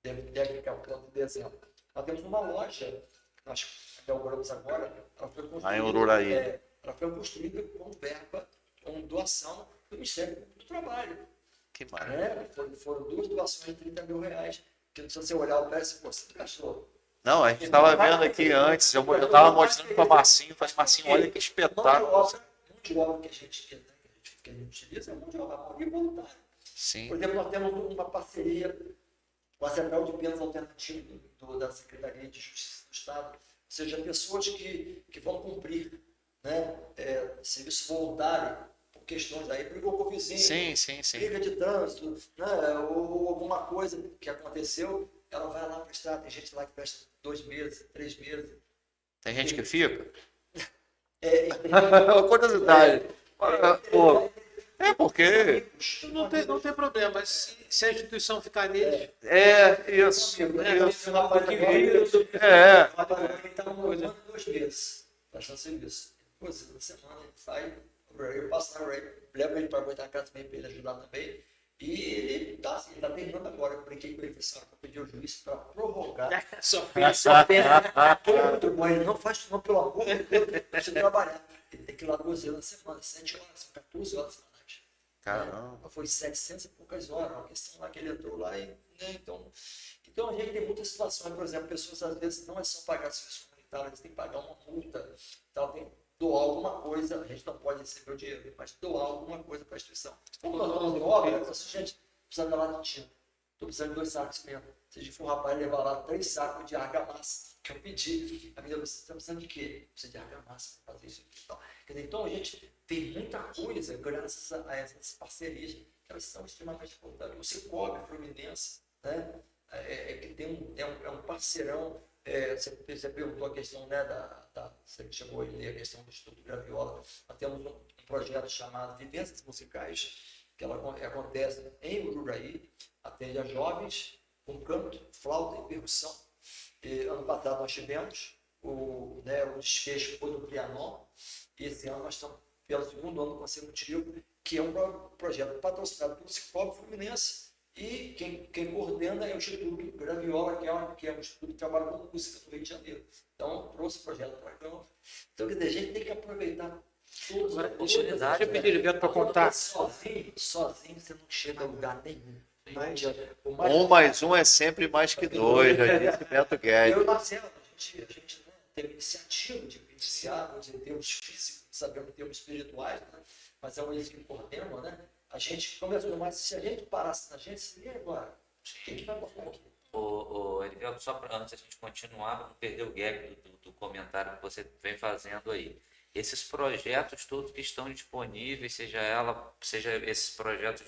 Deve ficar pronto em dezembro. Nós temos uma loja, nós inauguramos agora, ela foi construída... Lá em Ururaí. Ela foi construída com verba, com doação do Ministério Público do Trabalho. Que maravilha. Foram duas doações de R$30 mil, que se você olhar o preço, você gastou. Não, a gente estava vendo aqui antes, eu estava mostrando para Marcinho, falei, Marcinho, olha que espetáculo. Mão de obra que a gente utiliza é mão de obra voluntária. Sim. Por exemplo, nós temos uma parceria com a Central de Penas Alternativas da Secretaria de Justiça do Estado, ou seja, pessoas que vão cumprir, né, serviço voluntário, questões aí, brigou com o vizinho, sim. briga de trânsito, né, ou alguma coisa que aconteceu, ela vai lá prestar, tem gente lá que presta 2 meses, 3 meses. Tem gente que fica? É, Curiosidade. Pô, porque. Não tem problema, mas se a instituição ficar nele, Isso. que vira, É. Ele está um ano e 2 meses prestando serviço. Depois, na semana, ele sai, eu passo na Ray, levo ele para aguentar a casa também, para ele ajudar também. E ele está assim, tá terminando agora. Eu brinquei com ele, falei assim, eu pedi ao juiz para prorrogar. só Só pena. Foi muito bom. Ele não faz isso não, pelo amor de Deus, deixa eu trabalhar. Ele tem que ir lá 12 horas na semana, 7 horas, 14 horas semanais. Caramba. Foi 700 e poucas horas, uma questão lá que ele entrou lá e, né, então a gente tem muitas situações, por exemplo, pessoas às vezes não é só pagar serviço comunitário, eles têm que pagar uma multa, então tem que doar alguma coisa, a gente não pode receber o dinheiro, mas doar alguma coisa para a instituição. Como nós estamos em obra, eu falo assim, gente, precisa de lá de tinta, estou precisando de 2 sacos de cimento. Se a gente for, rapaz, levar lá 3 sacos de argamassa, que eu pedi, a menina, você está precisando de quê? Precisa de argamassa para fazer isso aqui e tal. Quer dizer, então a gente tem muita coisa graças a essas parcerias que elas são extremamente importantes. O Cicobi Fluminense, né, que tem é um parceirão. Você perguntou a questão, né, você chegou a ler a questão do Instituto Graviola. Nós temos um projeto chamado Vivências Musicais, que ela acontece em Ururaí, atende a jovens com canto, flauta e percussão. Ano passado nós tivemos o desfecho foi no Trianon, e esse ano nós estamos pelo 2º ano consecutivo, que é um projeto patrocinado pelo Cicobi Fluminense, e quem coordena é o Instituto Graviola, que é um instituto que trabalha com música no Rio de Janeiro. Então, trouxe o projeto para cá. Então, quer dizer, a gente tem que aproveitar todas as oportunidades. Deixa eu pedir Beto para contar. Sozinho você não chega a lugar nenhum. Mas- Um mais um é sempre mais que 2, já disse Beto Eu Guedes. e o Marcelo, a gente né, teve iniciativa de iniciar, em termos físicos, sabemos em termos espirituais, né? Mas é o eles que coordenam, né? A gente começou, mas se a gente parasse na gente, seria agora. Quem que vai botar aqui? Erivelto, só pra, antes da gente continuar, para não perder o gap do comentário que você vem fazendo aí. Esses projetos todos que estão disponíveis, seja esses projetos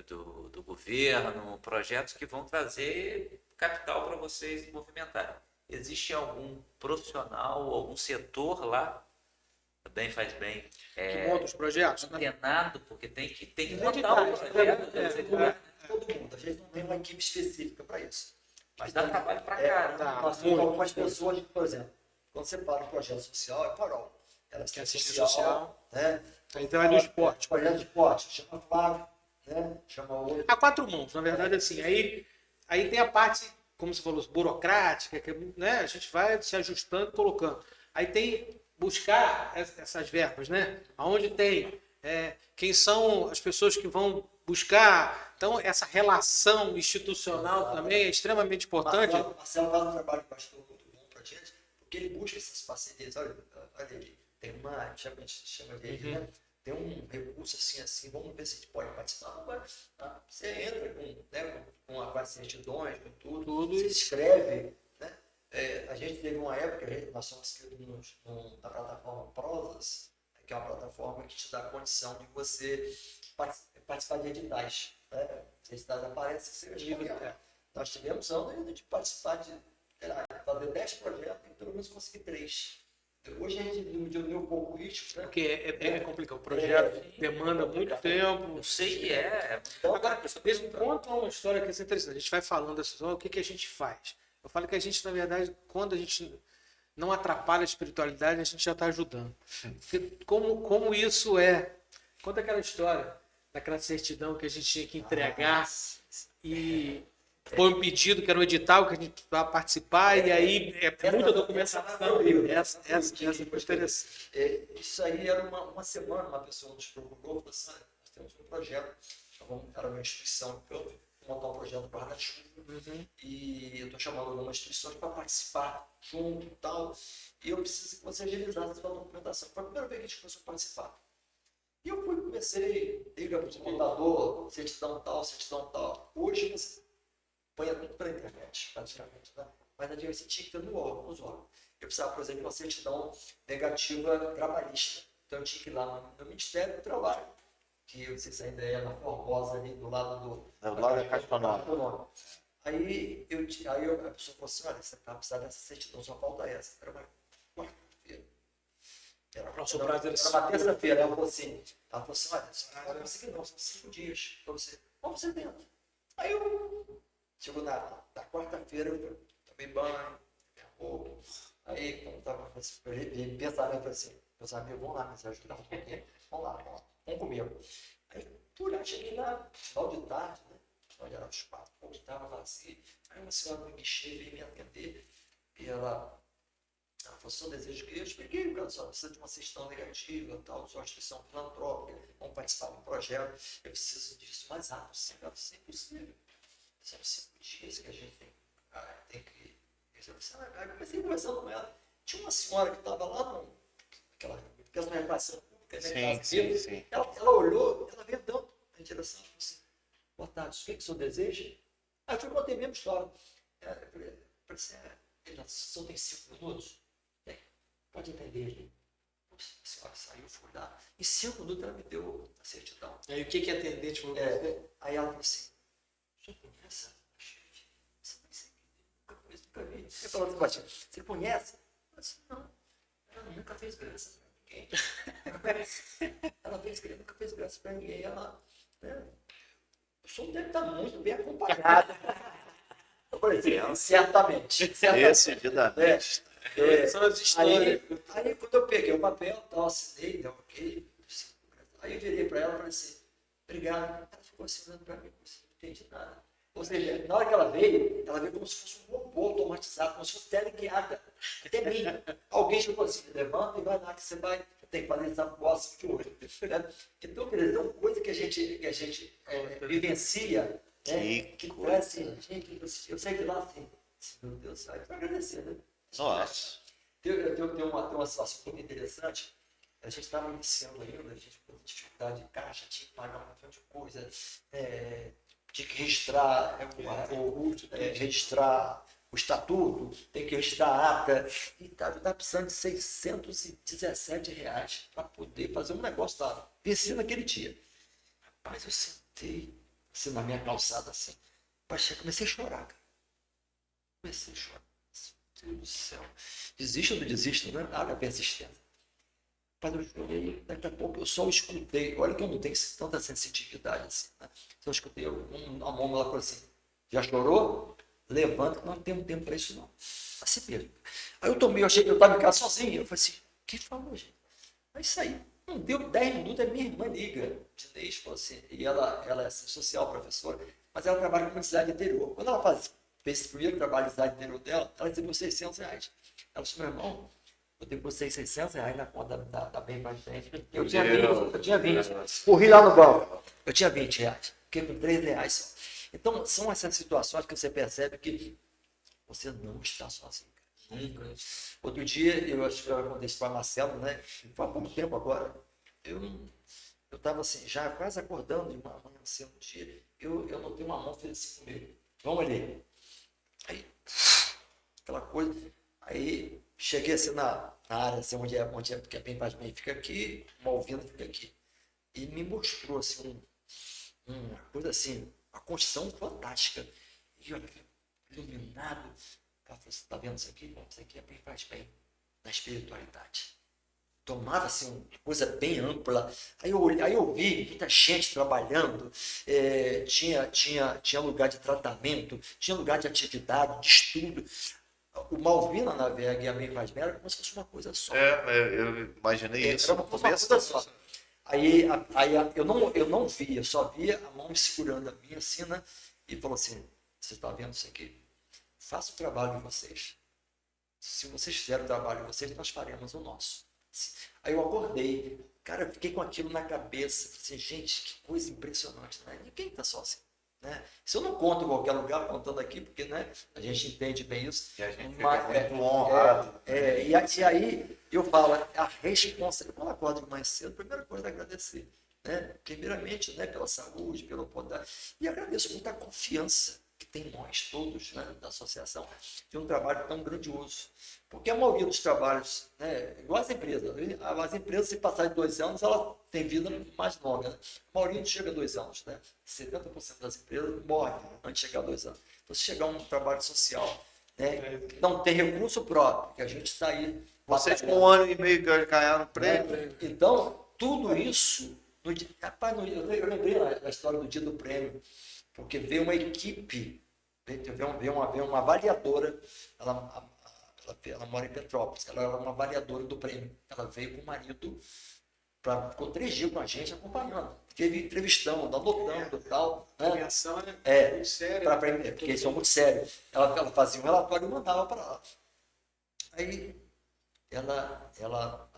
do governo, projetos que vão trazer capital para vocês movimentarem. Existe algum profissional, algum setor lá, bem faz bem, que monta os projetos, né? antenado, porque tem que Os montar o editais, projeto, Todo mundo. A gente não tem uma equipe específica para isso. mas dá trabalho para caramba. Nós temos algumas pessoas, por exemplo, quando você para um projeto social, é farol. Ela Que é assistente assistente social. né? Então é do esporte. Projeto de esporte, chama Flávio, né? Chama outro. Há 4 mãos, na verdade, assim. Aí tem a parte, como você falou, burocrática, que né, a gente vai se ajustando e colocando. Aí tem buscar essas verbas, né? Aonde tem, quem são as pessoas que vão buscar. Então, essa relação institucional também é extremamente importante. Marcelo faz um trabalho bastante muito bom para a gente, porque ele busca essas parcerias. Olha ele tem a gente chama de né? Tem um recurso assim, vamos ver se a gente pode participar. Não vai, tá? Você entra com as certidões, com tudo, se inscreve. Né? A gente teve uma época, nós somos inscritos na plataforma Prosas, que é uma plataforma que te dá a condição de você participar de editais. Né? Os editais aparecem, nós tivemos anos de participar de fazer 10 projetos e pelo menos conseguir 3. Hoje a gente diminuiu um pouco o ritmo, né? Porque é complicado. O projeto demanda muito tempo. Eu sei que é. Agora, eles me contam uma história que é interessante. A gente vai falando assim, o que a gente faz? Eu falo que a gente, na verdade, quando a gente não atrapalha a espiritualidade, a gente já está ajudando. Porque como isso é... Conta aquela história daquela certidão que a gente tinha que entregar e foi um pedido que era um edital que a gente vai participar e aí muita documentação. Essa foi interessante. Isso aí era uma semana, uma pessoa nos procurou, falou assim, nós temos um projeto, era uma instituição, eu vou montar um projeto para guarda-chuva e eu estou chamando algumas instituições para participar junto e tal, e eu preciso que você agilizasse a sua documentação. Foi a primeira vez que a gente começou a participar. E eu comecei, liga para o contador, certidão tal. Hoje você põe tudo pela internet, praticamente. Né? Mas na você tinha que ter nos órgãos. Eu precisava, por exemplo, de uma certidão negativa trabalhista. Então eu tinha que ir lá no Ministério do Trabalho, que eu não sei se ainda é na Formosa, ali do lado do lado da Caixa Econômica. A pessoa falou assim, olha, você tá precisando dessa certidão, só falta essa. Era uma quarta-feira. Nosso prazo era Era uma terça-feira. Ela falou assim, olha, você não vai conseguir não, são 5 dias para você. Vamos você tenta. Aí eu, chegou na quarta-feira, eu tomei banho, minha roupa. Aí, quando eu tava pensamento, eu falei assim, meus amigos, vamos lá, me ajudar um pouquinho. Vamos lá, vamos comigo. Aí, cheguei lá, final de tarde, né? Onde era os 4, pouco estava vazio. Aí uma senhora no guichê veio me atender e ela falou, seu desejo que eu expliquei, porque a senhora precisa de uma certidão negativa, tal, sua instituição filantrópica, vamos participar de um projeto, eu preciso disso mais rápido, sempre possível. São 5 dias que a gente tem que resolver. Aí eu comecei conversando com ela. Tinha uma senhora que estava lá naquela reparação pública, né? Sim. Ela olhou, ela veio dando em direção e falou assim, boa tarde, o que o senhor deseja? Aí eu contei a mesma história. Eu falei assim, o senhor tem 5 minutos? Tem, pode atender ele. A senhora saiu, foi lá. Em 5 minutos ela me deu a certidão. Aí o que a atendente falou? Aí ela falou assim, o senhor conhece a chefe? Nunca vi. Eu falei assim, Batinho, você conhece? Eu disse, não, ela nunca fez graça pra ninguém. Nunca fez graça pra ninguém. Ela, né? O senhor deve estar muito bem acompanhado. Eu falei assim, certamente. Decididamente. São as histórias. Aí quando eu peguei o papel, tal, assinei, deu ok. Aí eu virei para ela e falei assim, obrigado. Ela ficou assinando para mim, não entendi nada. Ou seja, na hora que ela veio como se fosse um robô automatizado, como se fosse teleguiada. Até mim. Alguém chegou assim, levanta e vai lá que você vai, tem que fazer essa próxima de hoje. Né? Então, quer dizer, são coisas que a gente vivencia, né? Que traz assim, gente, eu saí de lá assim, meu Deus, vai agradecer, né? Nossa. Tem uma situação muito interessante. A gente estava iniciando ainda, a gente com dificuldade de caixa, tinha que pagar um montão de coisa, tinha que registrar registrar o estatuto, tem que registrar a ata, e estava precisando de R$617 para poder fazer um negócio lá. Venci naquele dia. Rapaz, eu sentei assim, na minha calçada assim, comecei a chorar, cara. Comecei a chorar. Meu Deus do céu. Desisto ou não desisto, né? Haja persistência. Mas eu chorei, daqui a pouco eu só escutei. Olha que eu não tenho tanta sensitividade assim. Né? Só escutei uma mão lá falou assim: já chorou? Levanta, que não temos tempo para isso, não. Assim mesmo. Aí eu achei que eu estava em casa sozinho. Eu falei assim: quem falou, gente? Aí saí. Não deu 10 minutos, a minha irmã liga. Dinês falou assim, e ela é social, professora, mas ela trabalha com uma cidade interior. Quando ela fez esse primeiro trabalho de cidade interior dela, ela recebeu R$600. Ela disse: meu irmão, eu depositei R$600 na conta da Bem Mais Gente. Eu tinha 20. Corri lá no banco. Eu tinha R$20. Fiquei com R$3 só. Então, são essas situações que você percebe que você não está sozinho. Nunca. Outro dia, eu acho que eu contei isso para Marcelo, né? Faz pouco tempo agora. Eu estava assim, já quase acordando de uma manhã cedo no dia. Eu notei uma mão fez assim comigo. Vamos ali. Aí, aquela coisa. Aí, cheguei assim na área, assim, onde é porque a Bem Mais Bem fica aqui, uma ouvina fica aqui. E me mostrou assim, uma coisa assim, uma construção fantástica. E olha, iluminado. Ela falou: você está vendo isso aqui? Bom, isso aqui é Bem Mais Bem, na espiritualidade. Tomava assim, uma coisa bem ampla. Aí eu vi muita gente trabalhando, tinha lugar de tratamento, tinha lugar de atividade, de estudo. O Malvina Navega e a Bem Mais Bem era como se fosse uma coisa só. Eu imaginei isso. Era uma coisa só. Aí eu não via, eu só via a mão me segurando a minha assim, né? E falou assim: você está vendo isso aqui? Faça o trabalho de vocês. Se vocês fizerem o trabalho de vocês, nós faremos o nosso. Aí eu acordei, cara, eu fiquei com aquilo na cabeça. Falei assim: gente, que coisa impressionante, né? Ninguém está só assim. Né? Isso eu não conto em qualquer lugar, contando aqui, porque, né, a gente entende bem isso. E a gente fica muito honrado. E aí eu falo, a responsabilidade, quando eu acordo de manhã cedo, a primeira coisa é agradecer. Né? Primeiramente, né, pela saúde, pelo poder. E agradeço muito a confiança que tem nós todos, né, da associação, de um trabalho tão grandioso. Porque a maioria dos trabalhos, né, igual as empresas, se passar de 2 anos, elas têm vida mais longa. Né? A maioria não chega a 2 anos. Né? 70% das empresas morrem antes de chegar a 2 anos. Então, se chegar um trabalho social, né, não tem recurso próprio, que a gente está aí. Vocês com 1 ano e meio ganharam prêmio. Né? Então, tudo isso. Rapaz, eu lembrei da história do dia do prêmio, porque veio uma equipe, veio uma avaliadora, ela mora em Petrópolis, ela era uma avaliadora do prêmio. Ela veio com o marido, ficou 3 dias com a gente acompanhando. Teve entrevistando, anotando e tal. Né? Premiação é muito séria. Porque eles são muito sérios. Ela fazia um relatório e mandava para lá. Aí, ela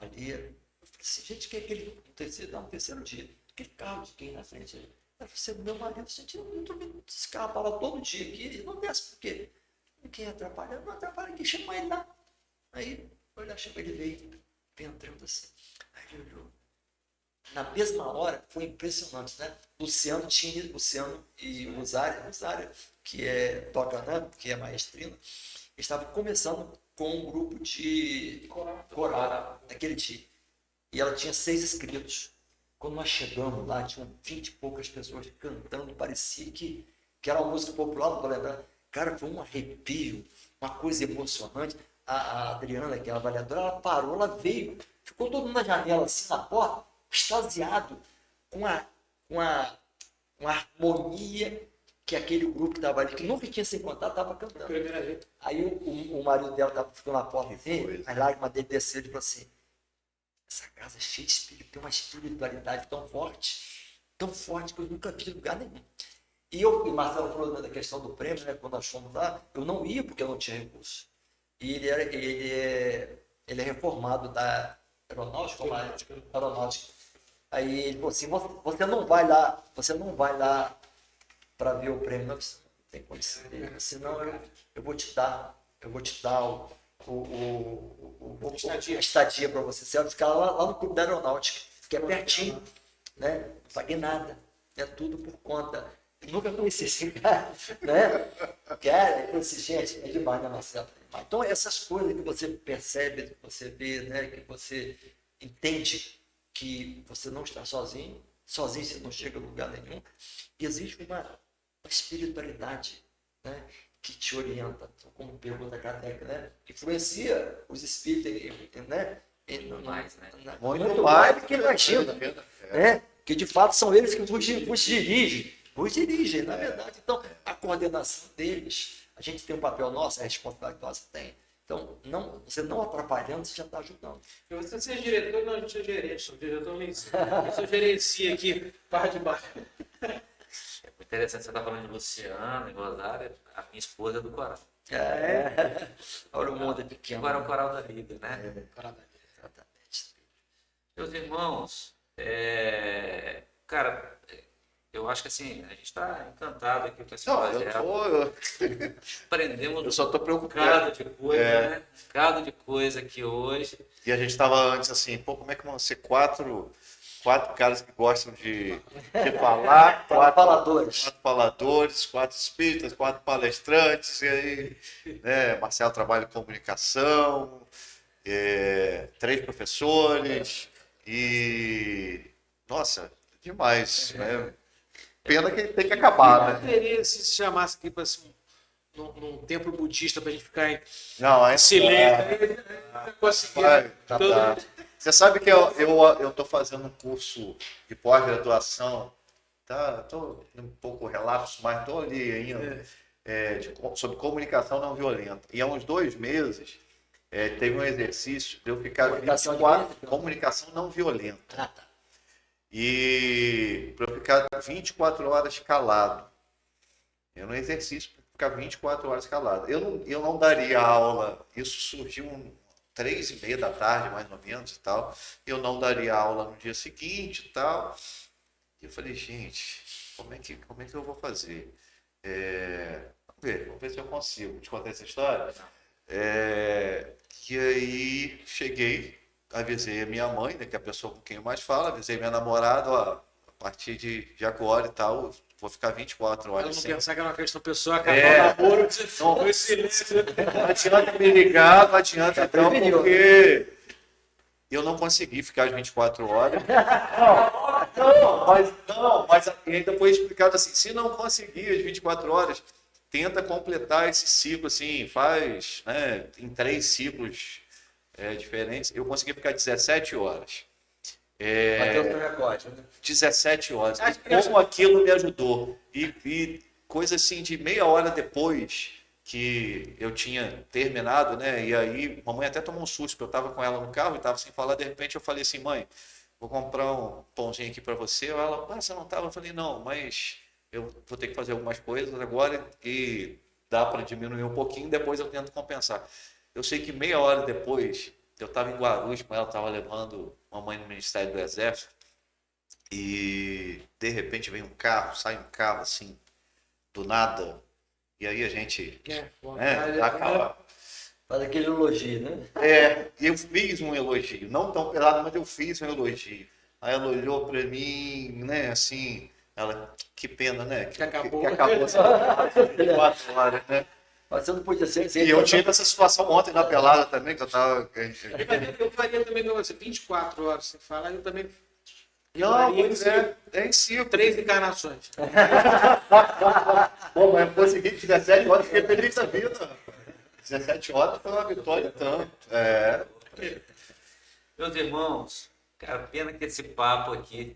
ali, eu falei assim, gente, que é aquele, no terceiro dia, aquele carro de quem na frente? Ela falou assim, meu marido, gente, eu estou vendo esse carro para lá todo dia aqui, ele não desce por quê? Quem atrapalha? Não atrapalha, ninguém chama ele lá. Aí, ele veio entrando assim. Aí ele olhou. Na mesma hora, foi impressionante, né? Luciano e o Rosário, que toca, né? Que é maestrina, estavam começando com um grupo de coral naquele dia. E ela tinha 6 inscritos. Quando nós chegamos lá, tinham 20 e poucas pessoas cantando, parecia que era uma música popular, não vou lembrar. Cara, foi um arrepio, uma coisa emocionante. A Adriana, que é a avaliadora, ela parou, ela veio, ficou todo mundo na janela, assim, na porta, extasiado, com a harmonia que aquele grupo que estava ali, que nunca tinha se encontrado, estava cantando. Aí o marido dela estava ficando na porta, as lágrimas dele desceram e falou assim, essa casa é cheia de espírito, tem uma espiritualidade tão forte que eu nunca vi em lugar nenhum. E o Marcelo falou da questão do prêmio, né, quando nós fomos lá, eu não ia porque eu não tinha recurso. E ele é reformado da aeronáutica. Aí ele falou assim, você não vai lá para ver o prêmio, não tem condição. Senão eu vou te dar a estadia para você. Você vai ficar lá no clube da aeronáutica, que é pertinho, né? Não paguei nada, é tudo por conta. Eu nunca conheci esse cara, né? Eu falei assim, gente, é demais, né, Marcelo? Então, essas coisas que você percebe, que você vê, né? Que você entende que você não está sozinho você não chega a lugar nenhum. E existe uma espiritualidade, né? Que te orienta, como pergunta Kardec, né? Que influencia os espíritos, né? Muito mais do que imagina, né? Que de fato são eles que vos dirigem, na verdade. Então, a coordenação deles, a gente tem um papel nosso, a responsabilidade nossa tem. Então, você não atrapalhando, você já está ajudando. Eu vou ser diretor, não, a gente é gerente, sou diretor, eu sou gerencia aqui, parte de baixo. É interessante você estar falando de Luciano e Rosário, a minha esposa é do coral. Olha, o mundo é pequeno. Agora é o coral da vida, né? Exatamente. Meus irmãos, cara, eu acho que assim, a gente está encantado aqui com esse projeto. Aprendemos eu só estou preocupado. de coisa, né? Um bocado de coisa aqui hoje. E a gente estava antes assim, como é que vão ser quatro caras que gostam de falar, 4 faladores, 4 espíritas, 4 palestrantes, e aí, né, Marcelo trabalha em comunicação, 3 professores, e nossa, demais, né? Pena que tem que acabar, né? Teria se chamasse aqui para num templo budista para a gente ficar em Não, silêncio. Você sabe que eu estou fazendo um curso de pós-graduação, estou um pouco relapso, mas estou ali ainda, sobre comunicação não violenta. E há uns 2 meses teve um exercício de eu ficar comunicação não violenta. E para eu ficar 24 horas calado. Eu no exercício para ficar 24 horas calado. Eu não daria aula, isso surgiu 3h30 da tarde, mais ou menos, e tal. Eu não daria aula no dia seguinte e tal. E eu falei, gente, como é que eu vou fazer? Vamos ver se eu consigo. Te contar essa história? E aí cheguei, avisei a minha mãe, né, que é a pessoa com quem eu mais falo, avisei minha namorada, ó, partir de agora e tal, vou ficar 24 Ela horas não sem. pensar que é uma questão pessoal, acabar o namoro, Não. foi silêncio. Não adianta me ligar, não adianta então, porque eu não consegui ficar as 24 horas. Mas ainda foi explicado assim, se não conseguir as 24 horas, tenta completar esse ciclo, assim, faz, né, em 3 ciclos diferentes. Eu consegui ficar 17 horas. Bateu o teu recorde, né? 17 horas. Acho E que como aquilo me ajudou. E coisa assim de meia hora depois que eu tinha terminado, né? E aí, mamãe até tomou um susto, porque eu estava com ela no carro e estava sem falar. De repente eu falei assim, mãe, vou comprar um pãozinho aqui para você. Ela, você não estava? Eu falei, não, mas eu vou ter que fazer algumas coisas agora e dá para diminuir um pouquinho, depois eu tento compensar. Eu sei que meia hora depois, eu estava em Guarulhos com ela, estava levando mamãe no Ministério do Exército, e de repente vem um carro, sai um carro assim, do nada, e aí a gente, dá aquela... Faz aquele elogio, né? Eu fiz um elogio, não tão pesado, mas eu fiz um elogio. Aí ela olhou para mim, né, assim, ela, que pena, né? Que acabou. acabou essa 24 horas, né? Mas você não podia ser. E eu tive essa situação ontem na pelada também, que eu tava. Eu faria também com você, 24 horas sem falar, eu também. Não, pois é em 5. 3 encarnações. Pô, mas eu consegui 17 horas, fiquei feliz da vida. 17 horas foi uma vitória tanto. Meus irmãos, cara, pena que esse papo aqui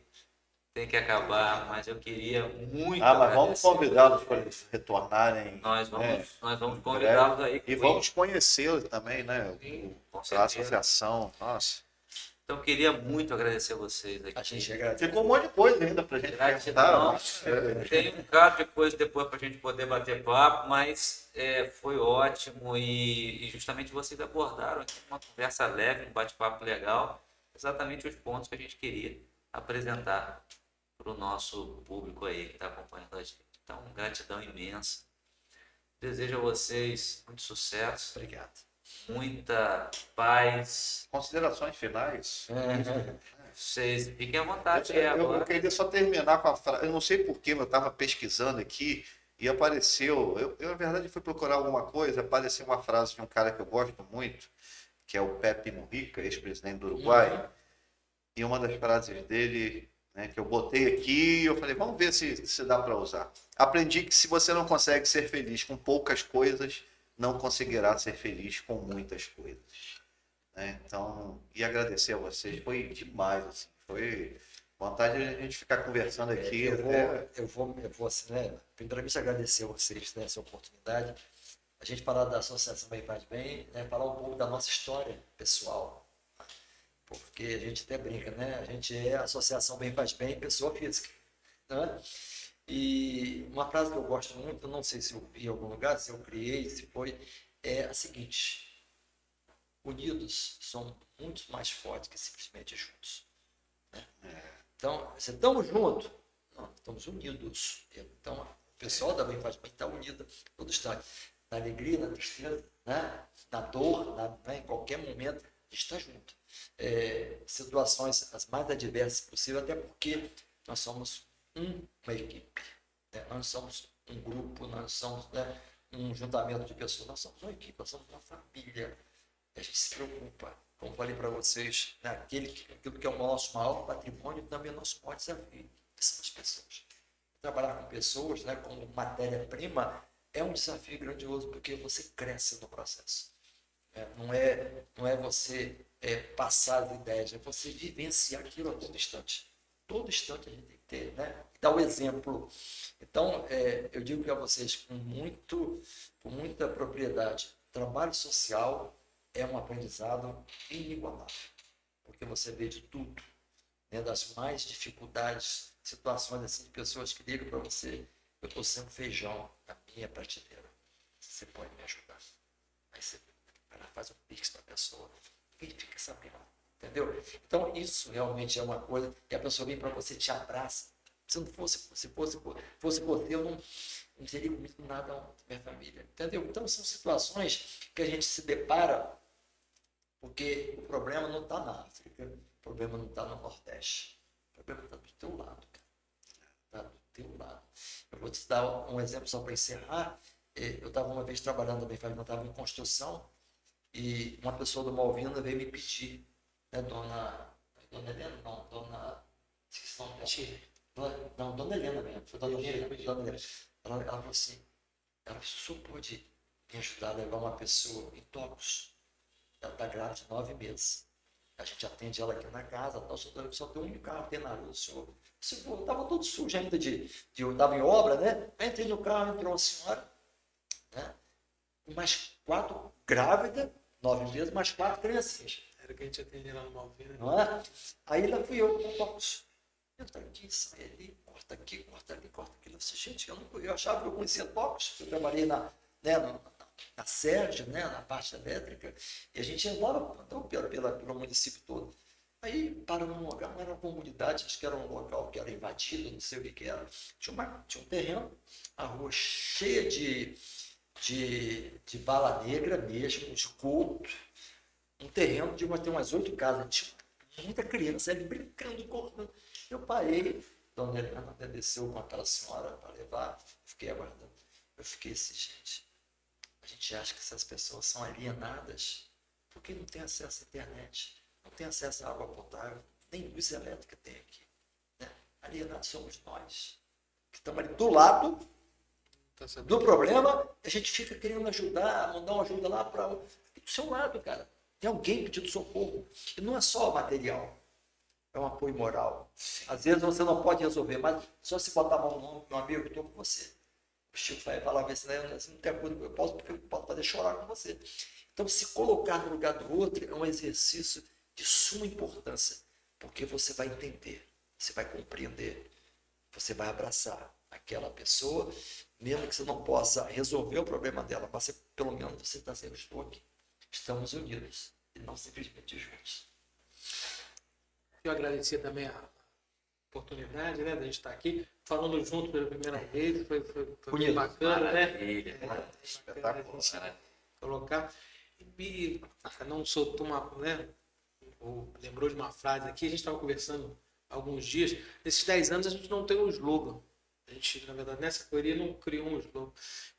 tem que acabar, mas eu queria muito mas vamos agradecer. convidá-los para eles retornarem. Nós vamos convidá-los aí. E vamos conhecê-los também, né? Com A certeza. associação. Nossa. Então, eu queria muito agradecer vocês aqui. A gente agradece. Ficou um monte de coisa ainda pra gente Gratidão. perguntar. Tem um bocado de coisa depois para a gente poder bater papo, mas foi ótimo e justamente vocês abordaram aqui uma conversa leve, um bate-papo legal, exatamente os pontos que a gente queria apresentar para o nosso público aí que está acompanhando a gente. Então, gratidão imensa. Desejo a vocês muito sucesso, Obrigado. muita paz. Considerações finais. Vocês fiquem à vontade Eu agora. queria só terminar com a frase. Eu não sei porquê, mas eu estava pesquisando aqui e apareceu. Eu, na verdade, fui procurar alguma coisa, apareceu uma frase de um cara que eu gosto muito, que é o Pepe Mujica, ex-presidente do Uruguai. E uma das frases dele, né, que eu botei aqui, eu falei, vamos ver se dá para usar. Aprendi que se você não consegue ser feliz com poucas coisas, não conseguirá ser feliz com muitas coisas. Né? Então, e agradecer a vocês, foi demais, assim, foi vontade de a gente ficar conversando aqui. Eu vou assim, né? Primeiramente agradecer a vocês, né, essa oportunidade. A gente falar da Associação Bem Faz Bem, né, falar um pouco da nossa história pessoal. Porque a gente até brinca, né? A gente é a Associação Bem Faz Bem, pessoa física. Né? E uma frase que eu gosto muito, eu não sei se eu vi em algum lugar, se eu criei, se foi, é a seguinte: unidos somos muito mais fortes que simplesmente juntos. Né? Então, se estamos juntos, não, estamos unidos. Então, o pessoal da Bem Faz Bem está unido, todo instante. Na alegria, na tristeza, né? Na dor, né? Em qualquer momento, a gente está junto. Situações as mais adversas possível, até porque nós somos uma equipe. Né? Nós somos um grupo, nós somos, né, um juntamento de pessoas, nós somos uma equipe, nós somos uma família. A gente se preocupa, como falei para vocês, né, aquilo que é o nosso maior patrimônio também é o nosso maior desafio, que são as pessoas. Trabalhar com pessoas, né, como matéria-prima é um desafio grandioso, porque você cresce no processo. Não é você passar as ideias, é você vivenciar aquilo a todo instante. Todo instante a gente tem que ter, né? Dar o exemplo. Então, eu digo para vocês com muita propriedade, trabalho social é um aprendizado inigualável, porque você vê de tudo, né? Das mais dificuldades, situações assim, de pessoas que ligam para você, eu estou sendo feijão na minha prateleira, você pode me ajudar. Aí você faz um pix para a pessoa, e fica sabendo, entendeu? Então, isso realmente é uma coisa que a pessoa vem para você, te abraça. Se não fosse você, eu não teria comido nada ontem, minha família, entendeu? Então, são situações que a gente se depara, porque o problema não está na África, o problema não está no Nordeste, o problema está do teu lado, cara. está do teu lado. Eu vou te dar um exemplo só para encerrar. Eu estava uma vez trabalhando também, eu estava em construção, e uma pessoa do Malvina veio me pedir, né, dona Helena, não, esqueci o nome dela. Não, dona Helena mesmo, foi dona Helena. Ela falou assim, ela, o senhor pode me ajudar a levar uma pessoa em Tocos? Ela está grávida de 9 meses. A gente atende ela aqui na casa, só tem um carro tem na rua, o senhor. Estava todo sujo ainda eu estava em obra, né? Aí entrei no carro, entrou uma senhora, né? Mais 4 grávida, 9 meses, mais 4 criancinhas. Era que a gente atendia lá no Malvina. Não é? Aí lá fui eu com o Tocos. Entra aqui, sai ali, corta aqui, corta ali, corta aquilo. Eu disse, gente, eu achava que eu conhecia Tocos. Eu trabalhei na Sérgio, né, na parte elétrica, e a gente andava pelo município todo. Aí paramos num lugar, não era uma comunidade, acho que era um local que era invadido, não sei o que era. Tinha um terreno, a rua cheia de bala negra mesmo, de couto, um terreno de ter umas 8 casas, tinha muita criança ali brincando, correndo. Eu parei, dona Helena até desceu com aquela senhora para levar, fiquei aguardando. Eu fiquei assim, gente, a gente acha que essas pessoas são alienadas porque não tem acesso à internet, não tem acesso à água potável, nem luz elétrica tem aqui. Né? Alienados somos nós, que estamos ali do lado do problema, a gente fica querendo ajudar, mandar uma ajuda lá para do seu lado, cara. Tem alguém pedindo socorro. E não é só material, é um apoio moral. Às vezes você não pode resolver, mas só se botar a mão no amigo, eu estou com você. O Chico vai falar assim, não tem coisa que eu posso, porque eu posso fazer chorar com você. Então, se colocar no lugar do outro é um exercício de suma importância, porque você vai entender, você vai compreender, você vai abraçar aquela pessoa, mesmo que você não possa resolver o problema dela, mas pelo menos você está sendo, estou aqui. Estamos unidos e não simplesmente juntos. Eu agradecer também a oportunidade, né, da gente estar aqui falando junto pela primeira vez, foi bem bacana, né? Espetacular. A gente colocar. E não sou uma, né? Lembrou de uma frase aqui, a gente estava conversando há alguns dias. Nesses 10 anos a gente não tem um slogan. A gente, na verdade, nessa correria não criou um slogan.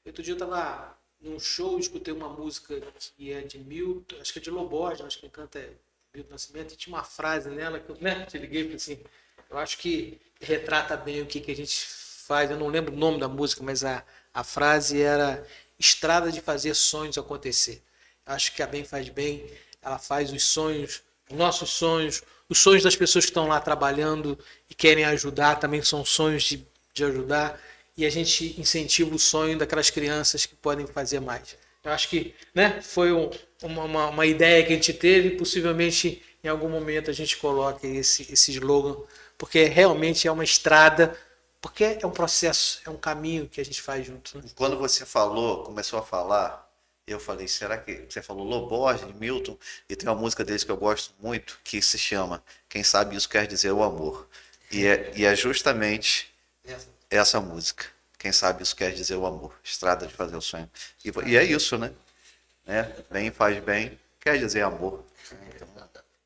Outro dia eu estava num show, escutei uma música que é de Milton, acho que é de Loborges, acho que quem canta é Milton Nascimento, e tinha uma frase nela que eu, né, te liguei e falei assim, eu acho que retrata bem o que a gente faz. Eu não lembro o nome da música, mas a frase era estrada de fazer sonhos acontecer. Eu acho que a Bem Faz Bem, ela faz os sonhos, os nossos sonhos, os sonhos das pessoas que estão lá trabalhando e querem ajudar, também são sonhos de ajudar, e a gente incentiva o sonho daquelas crianças que podem fazer mais. Eu acho que, né, foi uma ideia que a gente teve, e possivelmente em algum momento a gente coloque esse slogan, porque realmente é uma estrada, porque é um processo, é um caminho que a gente faz junto. Né? Quando você começou a falar, eu falei, será que você falou Loborges, Milton, e tem uma música deles que eu gosto muito, que se chama Quem Sabe Isso Quer Dizer o Amor. E é justamente essa música. Quem sabe isso quer dizer o amor. Estrada de fazer o sonho. E é isso, né? Bem faz bem, quer dizer amor. Então,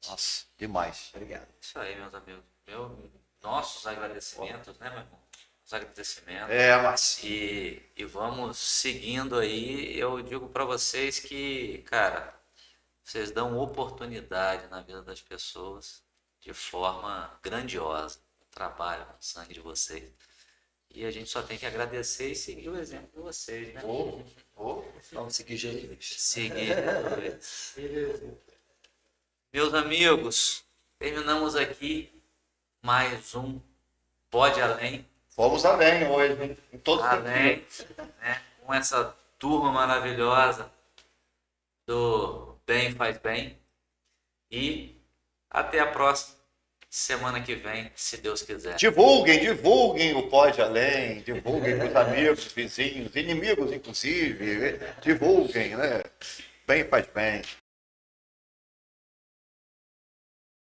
nossa, demais. Obrigado. Isso aí, meus amigos. Nossos agradecimentos, né, meu irmão? Os agradecimentos. Mas E vamos seguindo aí. Eu digo para vocês que, cara, vocês dão oportunidade na vida das pessoas de forma grandiosa. O trabalho com o sangue de vocês. E a gente só tem que agradecer e seguir o exemplo de vocês, né? Vamos seguir Jesus. Seguir Jesus. Meus amigos, terminamos aqui mais um Pode Além. fomos além hoje, hein? Em todo Além, sentido. né? Com essa turma maravilhosa do Bem Faz Bem. E até a próxima semana que vem, se Deus quiser. Divulguem o Pode Além, divulguem com os amigos, vizinhos, inimigos, inclusive. Divulguem, né? Bem faz bem.